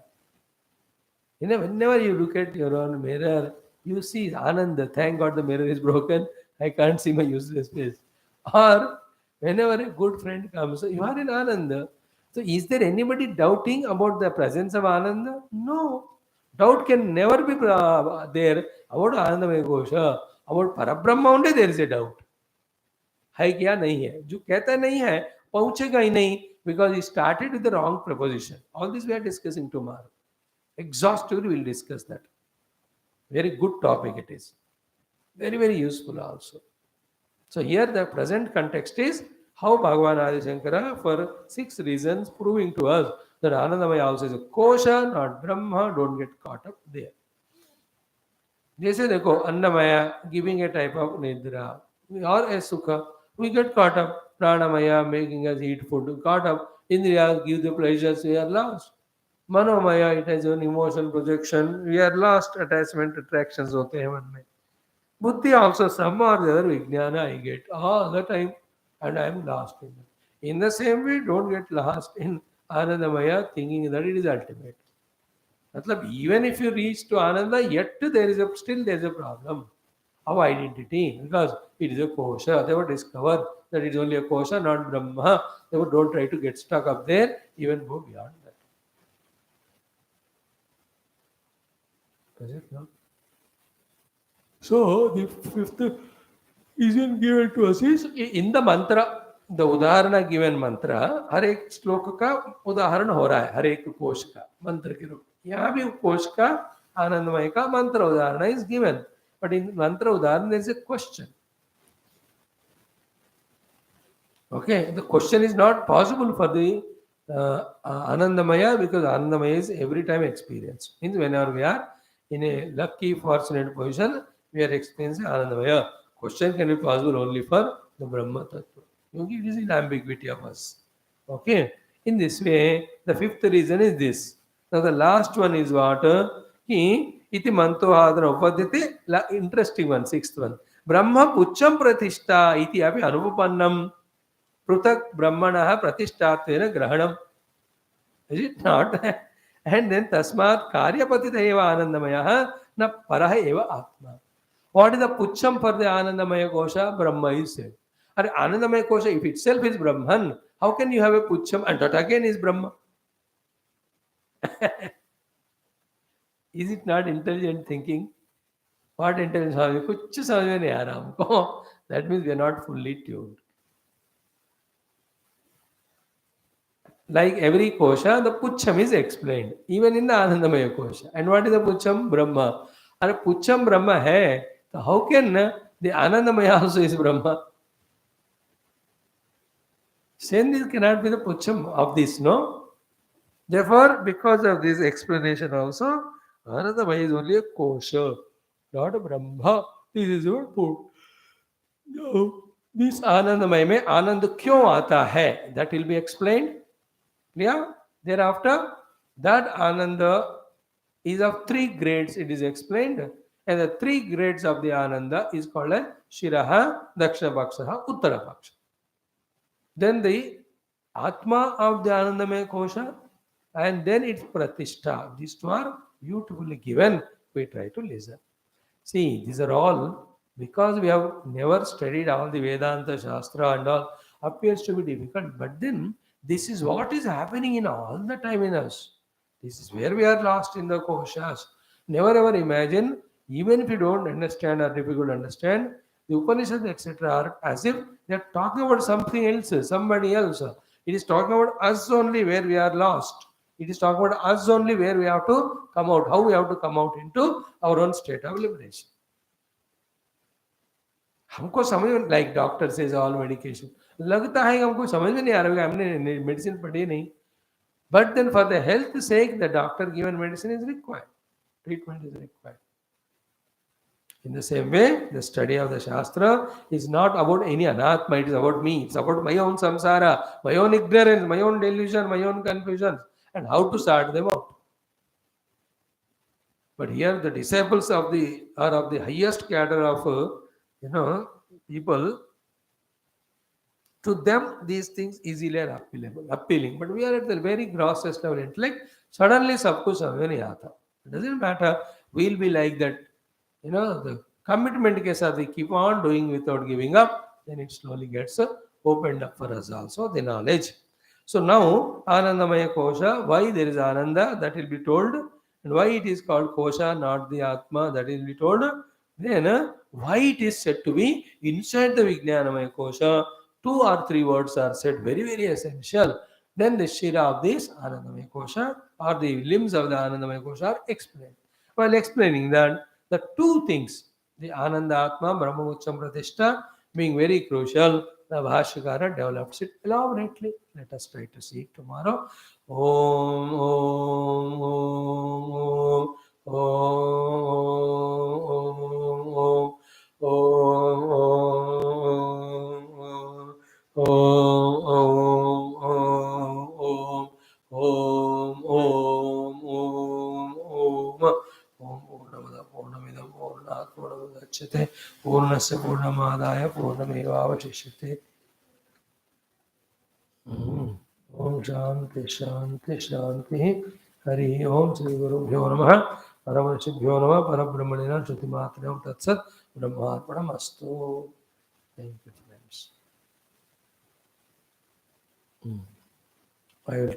You know, whenever you look at your own mirror, you see Ananda. Thank God the mirror is broken. I can't see my useless face. Or whenever a good friend comes, you are in Ananda. So is there anybody doubting about the presence of Ananda? No. Doubt can never be there about Anandamaya kosha. About Parabrahma only there is a doubt. है क्या नहीं है. जो कहता नहीं है पहुंचेगा ही नहीं, because he started with the wrong proposition. All this we are discussing tomorrow. Exhaustively we will discuss that. Very good topic it is. Very, very useful also. So here the present context is how Bhagavan Adi Shankara, for 6 reasons, proving to us that Anandamaya also is a kosha, not Brahma. Don't get caught up there. जैसे देखो अन्नमया giving a type of nidra or a sukha, we get caught up. Pranamaya making us eat food, caught up. Indriya give the pleasures, we are lost. Manomaya, it has an emotion projection, we are lost. Attachment attractions होते हैं मन में. Buddhi also, some or the other vijnana I get all the time and I am lost in it. In the same way, don't get lost in Anandamaya thinking that it is ultimate. Matlab, even if you reach to Ananda, yet there is a problem of identity because it is a kosha. They will discover that it is only a kosha, not Brahma. Therefore, don't try to get stuck up there, even go beyond that. Is it not? So, the fifth reason given to us is in the mantra, the udaharana given mantra, हर एक श्लोक का उदाहरण हो रहा है, हर एक कोश का मंत्र के रूप. यहाँ भी कोश का आनंदमय का मंत्र उदाहरण is given, but in mantra udaharana there is a question. Okay, the question is not possible for the Anandamaya, because Anandamaya is every time experience. Means whenever we are in a lucky, fortunate position, we are experiencing Anandamaya. Question can be possible only for the Brahma Tattva. Yogi, it is in ambiguity of us. Okay. In this way, the fifth reason is this. Now the last one is what? Ki iti manto hadra upadyate. Interesting one, sixth one. Brahma pucham pratishta iti api anupannam. Prutak brahmana pratishthatvena grahanam. Is it not? And then tasmat karyapatita eva anandamaya na paraha eva atma. What is the pucham for the anandamaya kosha? Brahma is said. And anandamaya kosha, if itself is Brahman, how can you have a pucham and that again is Brahma? Is it not intelligent thinking? What intelligence? कुछ समझ में नहीं आ रहा हमको. That means we are not fully tuned. Like every kosha, the pucham is explained, even in the Anandamaya kosha. And what is the pucham? Brahma. And pucham Brahma hai, so how can the Anandamaya also is Brahma? Saying this cannot be the pucham of this, no? Therefore, because of this explanation also, Anandamaya is only a kosha, not a Brahma. This is your point. No. This Anandamaya mein Anand kyun aata hai? That will be explained. Clear? Thereafter, that Ananda is of three grades, it is explained. And the three grades of the Ananda is called as Shiraha, Dakshina Paksha, Uttara Paksha. Then the Atma of the Anandamaya Kosha, and then its Pratishtha. These two are beautifully given. We try to listen. See, these are all because we have never studied all the Vedanta, Shastra, and all, appears to be difficult. But then, this is what is happening in all the time in us. This is where we are lost in the koshas. Never ever imagine, even if you don't understand or difficult to understand, the Upanishads, etc., are as if they are talking about something else, somebody else. It is talking about us only where we are lost. It is talking about us only where we have to come out, how we have to come out into our own state of liberation. हमको समझ में like doctor says all medication लगता है कि हमको समझ में नहीं आ रहा है हमने मेडिसिन पढ़ी नहीं but then for the health sake the doctor given medicine is required treatment is required in the same way the study of the shastra is not about any anatma, it is about me, it's about my own samsara, my own ignorance, my own delusion, my own confusion, and how to sort them out. But here the disciples of the are of the highest cadre of people. To them, these things easily are appealing. But we are at the very grossest level intellect. Suddenly, सब कुछ समझ में नहीं आता. It doesn't matter. We'll be like that. The commitment के साथ we keep on doing without giving up. Then it slowly gets opened up for us also, the knowledge. So now, Anandamaya Kosha, why there is Ananda, that will be told. And why it is called Kosha, not the Atma, that will be told. Then, why it is said to be inside the Vijnanamaya Kosha, 2 or 3 words are said, very, very essential. Then the Shira of this Anandamaya Kosha or the limbs of the Anandamaya Kosha are explained. While explaining that, the two things, the Ananda Atma, Brahma Ucham Pratishtha, being very crucial, the Bhashyakara develops it elaborately. Let us try to see it tomorrow. Om, Om, Om, Om, Om, Om, Om, Om, Om, Om, Om, Om, Om, पूर्णमिदं पूर्णात् पूर्णमुदच्यते पूर्णस्य पूर्णमादाय पूर्णमेवावशिष्यते ओम शांति शांति शांति हरि ओम श्री गुरुभ्यो नमः परमर्षिभ्यो नमः परब्रह्मणे नमः श्रुतिमात्रे तत्सत् ब्रह्मार्पणमस्तु. Thank you, friends. I will